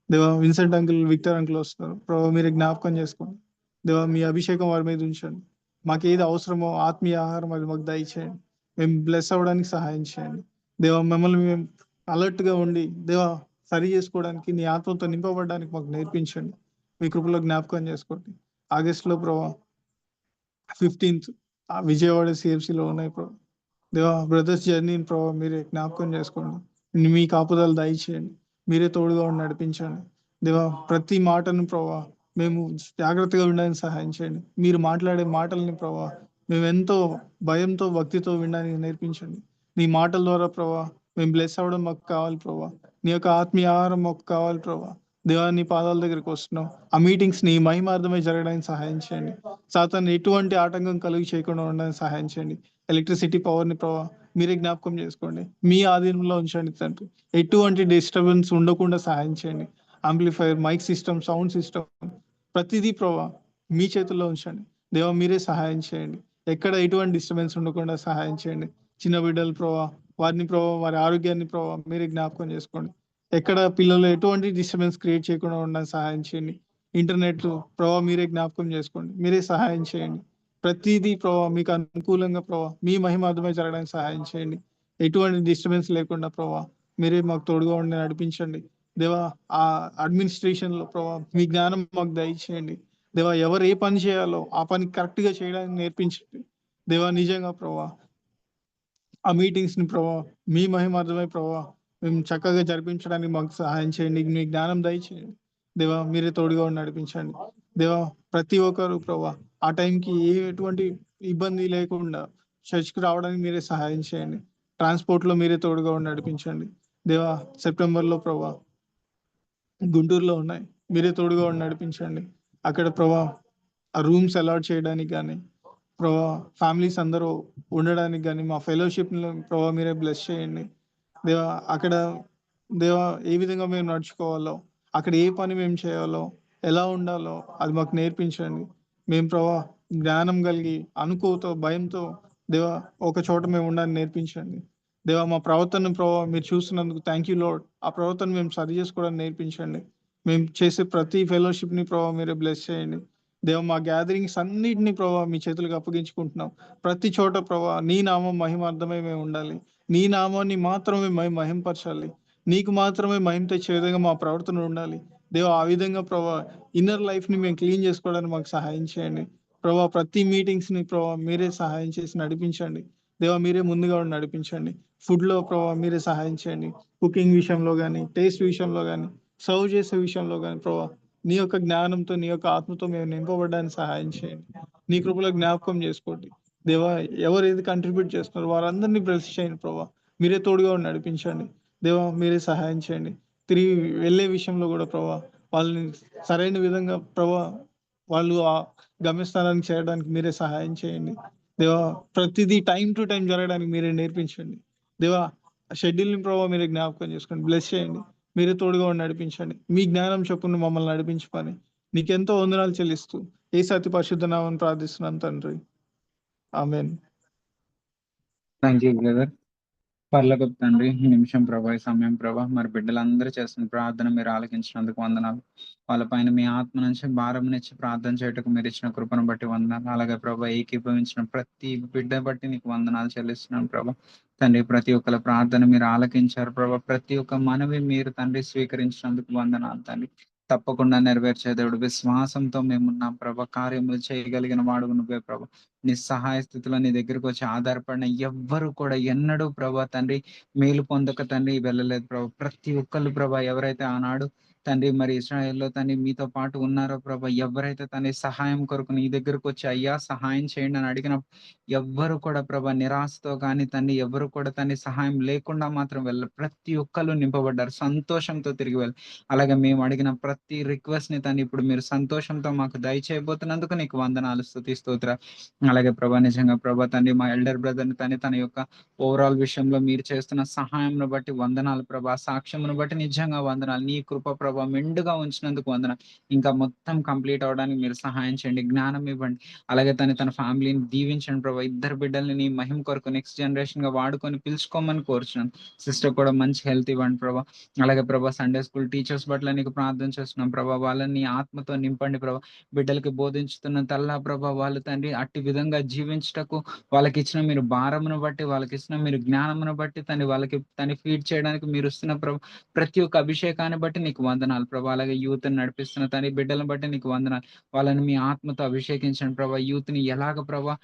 Speaker 6: దేవా విన్సెంట్ అంకుల్, విక్టర్ అంకుల్ వస్తున్నారు ప్రభా. మీరే జ్ఞాపకం చేసుకోండి. దేవా మీ అభిషేకం వారి మీద ఉంచండి. మాకు ఏది అవసరమో ఆత్మీయ ఆహారం అది మాకు దయచేయండి. మేము బ్లెస్ అవ్వడానికి సహాయం చేయండి. దేవా మిమ్మల్ని మేము అలర్ట్గా ఉండి దేవా సరి చేసుకోవడానికి, నీ ఆత్మతో నింపబడడానికి మాకు నేర్పించండి. మీ కృపలో జ్ఞాపకం చేసుకోండి. ఆగస్టులో ప్రభా 15th విజయవాడ సిఎఫ్సిలో ఉన్నాయి ప్రభా. దేవా బ్రదర్స్ జర్నీని ప్రభావ మీరే జ్ఞాపకం చేసుకోండి. మీ కాపుదల దయచేయండి. మీరే తోడుగా ఉండి నడిపించండి. దేవా ప్రతి మాటను ప్రభావ మేము జాగ్రత్తగా ఉండడానికి సహాయం చేయండి. మీరు మాట్లాడే మాటల్ని ప్రభావ మేము ఎంతో భయంతో, భక్తితో వినడానికి నేర్పించండి. మీ మాటల ద్వారా ప్రభావ మేము బ్లెస్ అవ్వడం మాకు కావాలి ప్రభావ. నీ యొక్క ఆత్మీయ ఆహారం మాకు కావాలి ప్రభా. దేవా, నీ పాదాల దగ్గరికి వస్తున్నాం. ఆ మీటింగ్స్ నీ మహిమార్థమై జరగడానికి సహాయం చేయండి. సాతాను ఎటువంటి ఆటంకం కలిగి చేయకుండా ఉండడానికి సహాయం చేయండి. ఎలక్ట్రిసిటీ పవర్ని ప్రభా మీరే జ్ఞాపకం చేసుకోండి. మీ ఆధీనంలో ఉంచండి తండ్రి. ఎటువంటి డిస్టర్బెన్స్ ఉండకుండా సహాయం చేయండి. Amplifier, mic system, sound system ప్రతిదీ ప్రభా మీ చేతుల్లో ఉంచండి. దేవా, మీరే సహాయం చేయండి. ఎక్కడ ఎటువంటి డిస్టర్బెన్స్ ఉండకుండా సహాయం చేయండి. చిన్న బిడ్డలు ప్రభా, వారిని ప్రభా, వారి ఆరోగ్యాన్ని ప్రభా మీరే జ్ఞాపకం చేసుకోండి. ఎక్కడ పిల్లలు ఎటువంటి డిస్టర్బెన్స్ క్రియేట్ చేయకుండా ఉండడానికి సహాయం చేయండి. ఇంటర్నెట్ ప్రభావ మీరే జ్ఞాపకం చేసుకోండి. మీరే సహాయం చేయండి. ప్రతిదీ ప్రభావ మీకు అనుకూలంగా ప్రభావ మీ మహిమార్థమై జరగడానికి సహాయం చేయండి. ఎటువంటి డిస్టర్బెన్స్ లేకుండా ప్రభావ మీరే మాకు తోడుగా ఉండి నడిపించండి. దేవా, ఆ అడ్మినిస్ట్రేషన్ లో ప్రభావ మీ జ్ఞానం మాకు దయచేయండి. దేవా, ఎవరు ఏ పని చేయాలో ఆ పని కరెక్ట్ గా చేయడానికి నేర్పించండి. దేవా, నిజంగా ప్రభావ ఆ మీటింగ్స్ ని ప్రభావ మీ మహిమార్థమై ప్రభావ మేము చక్కగా జరిపించడానికి మాకు సహాయం చేయండి. మీ జ్ఞానం దయచేయండి. దేవా, మీరే తోడుగా ఉండి నడిపించండి. దేవా, ప్రతి ఒక్కరు ప్రభా ఆ టైంకి ఎటువంటి ఇబ్బంది లేకుండా చర్చ్కి రావడానికి మీరే సహాయం చేయండి. ట్రాన్స్పోర్ట్ లో మీరే తోడుగా ఉండి నడిపించండి. దేవా, సెప్టెంబర్లో ప్రభా గుంటూరులో ఉన్నాయి, మీరే తోడుగా ఉండి నడిపించండి. అక్కడ ప్రభా ఆ రూమ్స్ అలాట్ చేయడానికి కానీ ప్రభా ఫ్యామిలీస్ అందరూ ఉండడానికి కానీ మా ఫెలోషిప్ ప్రభా మీరే బ్లెస్ చేయండి. దేవా, అక్కడ దేవా ఏ విధంగా మేము నడుచుకోవాలో, అక్కడ ఏ పని మేము చేయాలో, ఎలా ఉండాలో అది మాకు నేర్పించండి. మేము ప్రభా జ్ఞానం కలిగి అనుకోతో భయంతో దేవా ఒక చోట మేము ఉండాలని నేర్పించండి. దేవా, మా ప్రవర్తన ప్రభావ మీరు చూస్తున్నందుకు థ్యాంక్ యూ లార్డ్. ఆ ప్రవర్తన మేము సరి చేసుకోవడానికి నేర్పించండి. మేము చేసే ప్రతి ఫెలోషిప్ ని ప్రభావ మీరే బ్లెస్ చేయండి. దేవ, మా గ్యాదరింగ్స్ అన్నిటిని ప్రభావ మీ చేతులకు అప్పగించుకుంటున్నాం. ప్రతి చోట ప్రభావ నీ నామం మహిమార్థమై మేము ఉండాలి. నీ నామాన్ని మాత్రమే మేము మహింపరచాలి. నీకు మాత్రమే మహిమ తెచ్చే విధంగా మా ప్రవర్తన ఉండాలి. దేవ, ఆ విధంగా ప్రభావ ఇన్నర్ లైఫ్ ని మేము క్లీన్ చేసుకోవడానికి మాకు సహాయం చేయండి. ప్రభావ ప్రతి మీటింగ్స్ ని ప్రభావ మీరే సహాయం చేసి నడిపించండి. దేవ, మీరే ముందుగా ఉండి నడిపించండి. ఫుడ్ లో ప్రభావ మీరే సహాయం చేయండి. కుకింగ్ విషయంలో కానీ, టేస్ట్ విషయంలో కానీ, సర్వ్ చేసే విషయంలో కానీ ప్రభావ నీ యొక్క జ్ఞానంతో, నీ యొక్క ఆత్మతో మేము నింపబడడానికి సహాయం చేయండి. నీ కృపలో జ్ఞాపకం చేసుకోండి. దేవా, ఎవరు ఏది కంట్రిబ్యూట్ చేస్తున్నారో వారందరినీ బ్లెస్ చేయండి ప్రభావ. మీరే తోడుగా ఉండి నడిపించండి. దేవా, మీరే సహాయం చేయండి. తిరిగి వెళ్ళే విషయంలో కూడా ప్రభావ వాళ్ళని సరైన విధంగా ప్రభావ వాళ్ళు ఆ గమ్యస్థానానికి చేరడానికి మీరే సహాయం చేయండి. దేవా, ప్రతిదీ టైం టు టైం జరగడానికి మీరే నేర్పించండి. దేవా, షెడ్యూల్ ని ప్రభావ మీరే జ్ఞాపకం చేసుకోండి, బ్లెస్ చేయండి. మీరే తోడుగా ఉండి నడిపించండి. మీ జ్ఞానం చొప్పున మమ్మల్ని నడిపించుకొని నీకెంతో వందనాలు చెల్లిస్తూ యేసు అతి పరిశుద్ధ నామమున ప్రార్థిస్తున్నాను తండ్రి. ఆమేన్.
Speaker 1: Thank you brother. పర్లోకపు తండ్రి, ఈ నిమిషం ప్రభా, ఈ సమయం ప్రభా, మరి బిడ్డలందరూ చేస్తున్న ప్రార్థన మీరు ఆలకించినందుకు వందనాలు. వాళ్ళపైన మీ ఆత్మ నుంచి భారం నుంచి ప్రార్థన చేయటకు మీరు ఇచ్చిన కృపను బట్టి వందనాలు. అలాగే ప్రభా, ఏకీభవించిన ప్రతి బిడ్డ బట్టి నీకు వందనాలు చెల్లిస్తున్నాను ప్రభా. తండ్రి, ప్రతి ఒక్కరి ప్రార్థన మీరు ఆలకించారు ప్రభా. ప్రతి ఒక్క మనవి మీరు తండ్రి స్వీకరించినందుకు వందనాలు తండ్రి. తప్పకుండా నెరవేర్చే దేవుడు, విశ్వాసంతో మేమున్నాం ప్రభా. కార్యములు చేయగలిగిన వాడు నువ్వే ప్రభా. నిస్సహాయ స్థితిలో నీ దగ్గరకు వచ్చి ఆధారపడిన ఎవ్వరు కూడా ఎన్నడూ ప్రభా తండ్రి మేలు పొందక తండ్రి వెళ్ళలేదు ప్రభా. ప్రతి ఒక్కళ్ళు ప్రభా ఎవరైతే ఆనాడు తండ్రి మరి ఇశ్రాయేల్లో తండ్రి మీతో పాటు ఉన్నారో ప్రభా, ఎవరైతే తండ్రి సహాయం కొరకు నీ దగ్గరకు వచ్చి అయ్యా సహాయం చేయండి అని అడిగిన ఎవ్వరు కూడా ప్రభా నిరాశతో కానీ తండ్రి ఎవరు కూడా తండ్రి సహాయం లేకుండా మాత్రం వెళ్ళరు. ప్రతి ఒక్కళ్ళు నింపబడ్డారు, సంతోషంతో తిరిగి వెళ్ళి. అలాగే మేము అడిగిన ప్రతి రిక్వెస్ట్ ని తండ్రి ఇప్పుడు మీరు సంతోషంతో మాకు దయచేయబోతున్నందుకు నీకు వందనాలు, స్తుతి స్తోత్ర. అలాగే ప్రభా నిజంగా ప్రభా తండ్రి మా ఎల్డర్ బ్రదర్ ని తండ్రి తన యొక్క ఓవరాల్ విషయంలో మీరు చేస్తున్న సహాయంను బట్టి వందనాలు ప్రభా. సాక్ష్యమును బట్టి నిజంగా వందనాలు. నీ కృప ప్రభా మెండుగా ఉంచినందుకు వందనాలు. ఇంకా మొత్తం కంప్లీట్ అవడానికి మీరు సహాయం చేయండి, జ్ఞానం ఇవ్వండి. అలాగే తన ఫ్యామిలీని దీవించండి ప్రభా. ఇద్దరు బిడ్డల్ని నీ మహిమ కొరకు నెక్స్ట్ జనరేషన్ గా వాడుకొని పిలుచుకోమని కోరుచున్నాను. సిస్టర్ కూడా మంచి హెల్త్ ఇవ్వండి ప్రభా. అలాగే ప్రభా సండే స్కూల్ టీచర్స్ పట్ల నీకు ప్రార్థన చేస్తున్నాం ప్రభా. వాళ్ళని ఆత్మతో నింపండి ప్రభా. బిడ్డలకి బోధించుతున్న తల్లా ప్రభా వాళ్ళు తండ్రి అట్టి విధంగా జీవించటకు వాళ్ళకి ఇచ్చిన మీరు భారమును బట్టి, వాళ్ళకి ఇచ్చిన మీరు జ్ఞానమును బట్టి వాళ్ళకి ఫీడ్ చేయడానికి మీరు ఇస్తున్న ప్రభు ప్రతి ఒక్క అభిషేకాన్ని బట్టి నీకు వందనాలు ప్రభా. అలాగే యూత్ ని నడిపిస్తున్న తండ్రి బిడ్డలను బట్టి నీకు వందనాలు. వాళ్ళని మీ ఆత్మతో అభిషేకించండి ప్రభా. యూత్ ని ఎలాగ ప్రభా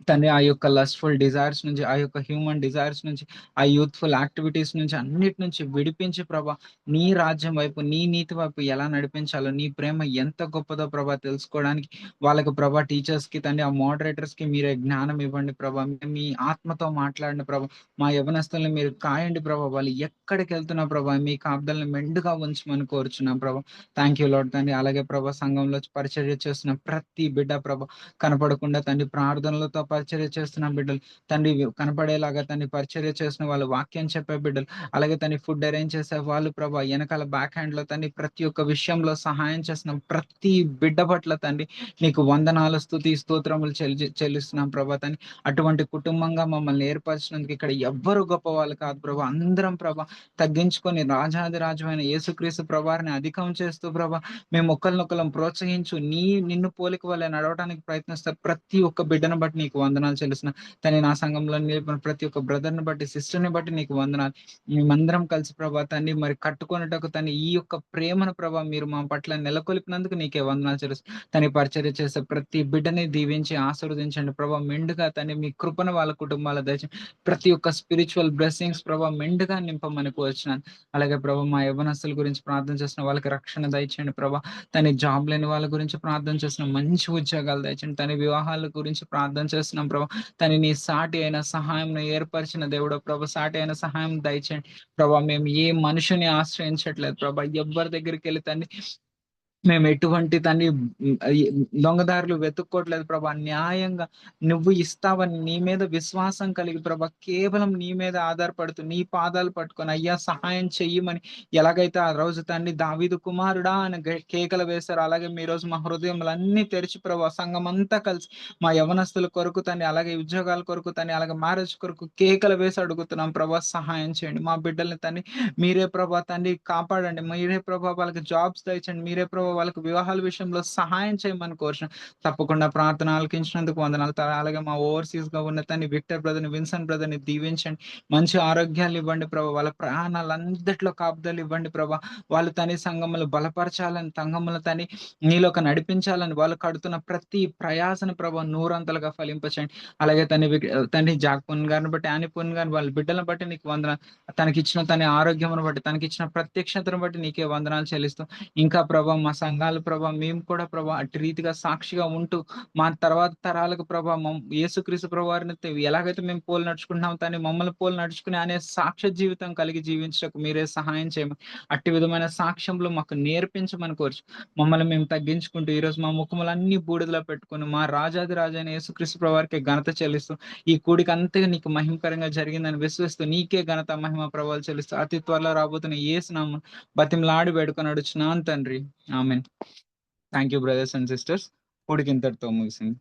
Speaker 1: తండ్రి ఆ యొక్క లస్ట్ఫుల్ డిజైర్స్ నుంచి, ఆ యొక్క హ్యూమన్ డిజైర్స్ నుంచి, ఆ యూత్ఫుల్ యాక్టివిటీస్ నుంచి, అన్నిటి నుంచి విడిపించి ప్రభా నీ రాజ్యం వైపు, నీ నీతి వైపు ఎలా నడిపించాలో, నీ ప్రేమ ఎంత గొప్పదో ప్రభా తెలుసుకోవడానికి వాళ్ళకు ప్రభా టీచర్స్కి తండ్రి, ఆ మోడరేటర్స్కి మీరే జ్ఞానం ఇవ్వండి ప్రభా. మీ ఆత్మతో మాట్లాడండి ప్రభా. మా యవనస్తుల్ని మీరు కాయండి ప్రభా. వాళ్ళు ఎక్కడికి వెళ్తున్నా ప్రభా మీ కాపుదల్ని మెండుగా ఉంచమని కోరుచున్నాం ప్రభా. థ్యాంక్ యూ లార్డ్ తండ్రి. అలాగే ప్రభా సంఘంలో పరిచర్య చేస్తున్న ప్రతి బిడ్డ ప్రభా కనపడకుండా తండ్రి ప్రార్థనలతో పరిచర్య చేస్తున్న బిడ్డలు తండ్రి కనపడేలాగా తండ్రి పరిచర్య చేస్తున్న వాళ్ళు, వాక్యం చెప్పే బిడ్డలు, అలాగే తండ్రి ఫుడ్ అరేంజ్ చేసే వాళ్ళు ప్రభా, వెనకాల బ్యాక్ హ్యాండ్ లో తండ్రి ప్రతి ఒక్క విషయంలో సహాయం చేస్తున్న ప్రతి బిడ్డ పట్ల తండ్రి నీకు వందనాలు, స్తుతి, స్తోత్రములు చెల్లిస్తున్నాం ప్రభా. తండ్రి అటువంటి కుటుంబంగా మమ్మల్ని ఏర్పరిచినందుకు ఇక్కడ ఎవ్వరు గొప్ప వాళ్ళు కాదు ప్రభా. అందరం ప్రభా తగ్గించుకొని రాజాది రాజమైన యేసుక్రీస్తు ప్రభాని అధికం చేస్తూ ప్రభా మేము ఒకరినొకరం ప్రోత్సహించు నిన్ను పోలిక వల్ల నడవడానికి ప్రయత్నిస్తారు ప్రతి ఒక్క బిడ్డను బట్టి నీకు వందనాలు చెల్లిస్తున్నా. తను నా సంఘంలో నిలిపిన ప్రతి ఒక్క బ్రదర్ని బట్టి, సిస్టర్ని బట్టి నీకు వందనాలు. మేమందరం కలిసి ప్రభా తండ్రి మరి కట్టుకొనుటకు తను ఈ యొక్క ప్రేమను ప్రభా మీరు మా పట్ల నెలకొల్పినందుకు నీకే వందనాలు చెల్లిస్తున్నా. తన పరిచర్య చేసే ప్రతి బిడ్డని దీవించి ఆశీర్వదించండి ప్రభా. మెండుగా తను మీ కృపను వాళ్ళ కుటుంబాల దయచేయండి. ప్రతి ఒక్క స్పిరిచువల్ బ్లెస్సింగ్స్ ప్రభా మెండుగా నింపమని కోరుచున్నాను. అలాగే ప్రభా మా యవ్వనస్తుల గురించి ప్రార్థన చేసిన వాళ్ళకి రక్షణ దయచేయండి ప్రభా. తన జాబ్ లేని వాళ్ళ గురించి ప్రార్థన చేస్తున్నాం, మంచి ఉద్యోగాలు దయచండి. తన వివాహాల గురించి ప్రార్థన చేస్తున్నాం ప్రభా. తన నీ సాటి అయిన సహాయం ఏర్పరిచిన దేవుడు ప్రభా, సాటి అయిన సహాయం దయచండి ప్రభా. మేము ఏ మనుషుని ఆశ్రయించట్లేదు ప్రభా. ఎవ్వరి దగ్గరికి వెళ్తే మేము ఎటువంటి తన్ని దొంగదారులు వెతుక్కోవట్లేదు ప్రభా. న్యాయంగా నువ్వు ఇస్తావని నీ మీద విశ్వాసం కలిగి ప్రభా కేవలం నీ మీద ఆధారపడుతూ నీ పాదాలు పట్టుకొని అయ్యా సహాయం చెయ్యమని ఎలాగైతే ఆ రోజు తండ్రి దావీదు కుమారుడా అని కేకలు వేశారు, అలాగే మీ రోజు మా హృదయములన్నీ తెరిచి ప్రభా సంఘం అంతా కలిసి మా యవనస్తుల కొరకు తండ్రి, అలాగే ఉద్యోగాల కొరకు తండ్రి, అలాగే మ్యారేజ్ కొరకు కేకలు వేసి అడుగుతున్నాం ప్రభా. సహాయం చేయండి మా బిడ్డల్ని తండ్రి. మీరే ప్రభా తండ్రి కాపాడండి. మీరే ప్రభా వాళ్ళకి జాబ్స్ దయచండి. మీరే ప్రభా వాళ్ళకి వివాహాల విషయంలో సహాయం చేయమని కోరుచున్నాం. తప్పకుండా ప్రార్థన ఆలకించినందుకు వందనాలు. అలాగే మా ఓవర్సీస్ గా ఉన్న తన్ని విక్టర్ బ్రదర్ని, విన్సెంట్ బ్రదర్ని దీవించండి. మంచి ఆరోగ్యాలు ఇవ్వండి ప్రభా. వాళ్ళ ప్రాణాలందట్లో కాపుదలు ఇవ్వండి ప్రభా. వాళ్ళు తని సంఘములు బలపరచాలని, సంఘములు తని నీలోకి నడిపించాలని వాళ్ళు కడుతున్న ప్రతి ప్రయాసను ప్రభా నూరంతలుగా ఫలింపచేయండి. అలాగే తని జాక్పూన్ గారిని బట్టి, యానిపూన్ గారిని, వాళ్ళ బిడ్డలను బట్టి నీకు వందనాలు. తనకిచ్చిన తన ఆరోగ్యమును బట్టి, తనకిచ్చిన ప్రత్యక్షతను బట్టి నీకే వందనాలు చెల్లిస్తాం. ఇంకా ప్రభా మా సంఘాలు ప్రభా మేము కూడా ప్రభా అటు రీతిగా సాక్షిగా ఉంటూ మా తర్వాత తరాలకు ప్రభా యేసుక్రీస్తు ప్రభువారిని ఎలాగైతే మేము పోలు నడుచుకుంటున్నాం తని మమ్మల్ని పోలు నడుచుకుని అనే సాక్ష్య జీవితం కలిగి జీవించడానికి మీరే సహాయం చేయమని, అట్టి విధమైన సాక్ష్యంలో మాకు నేర్పించమని కోరుచు. మమ్మల్ని మేము తగ్గించుకుంటూ ఈరోజు మా ముఖములన్నీ బూడిదలో పెట్టుకుని మా రాజాది రాజైన యేసుక్రీస్తు ప్రభువారికి ఘనత చెల్లిస్తూ ఈ కూడికి అంతగా నీకు మహిమకరంగా జరిగిందని విశ్వసిస్తూ నీకే ఘనత మహిమ ప్రభావాలు చెల్లిస్తూ అతి త్వరలో రాబోతున్న యేసు నామమున బతిమలాడి వేడుకొని నడుచున్నాను తండ్రి. ఆమెన్. Thank you brothers and sisters. కూడికి ఇంతటితో ముగిసింది.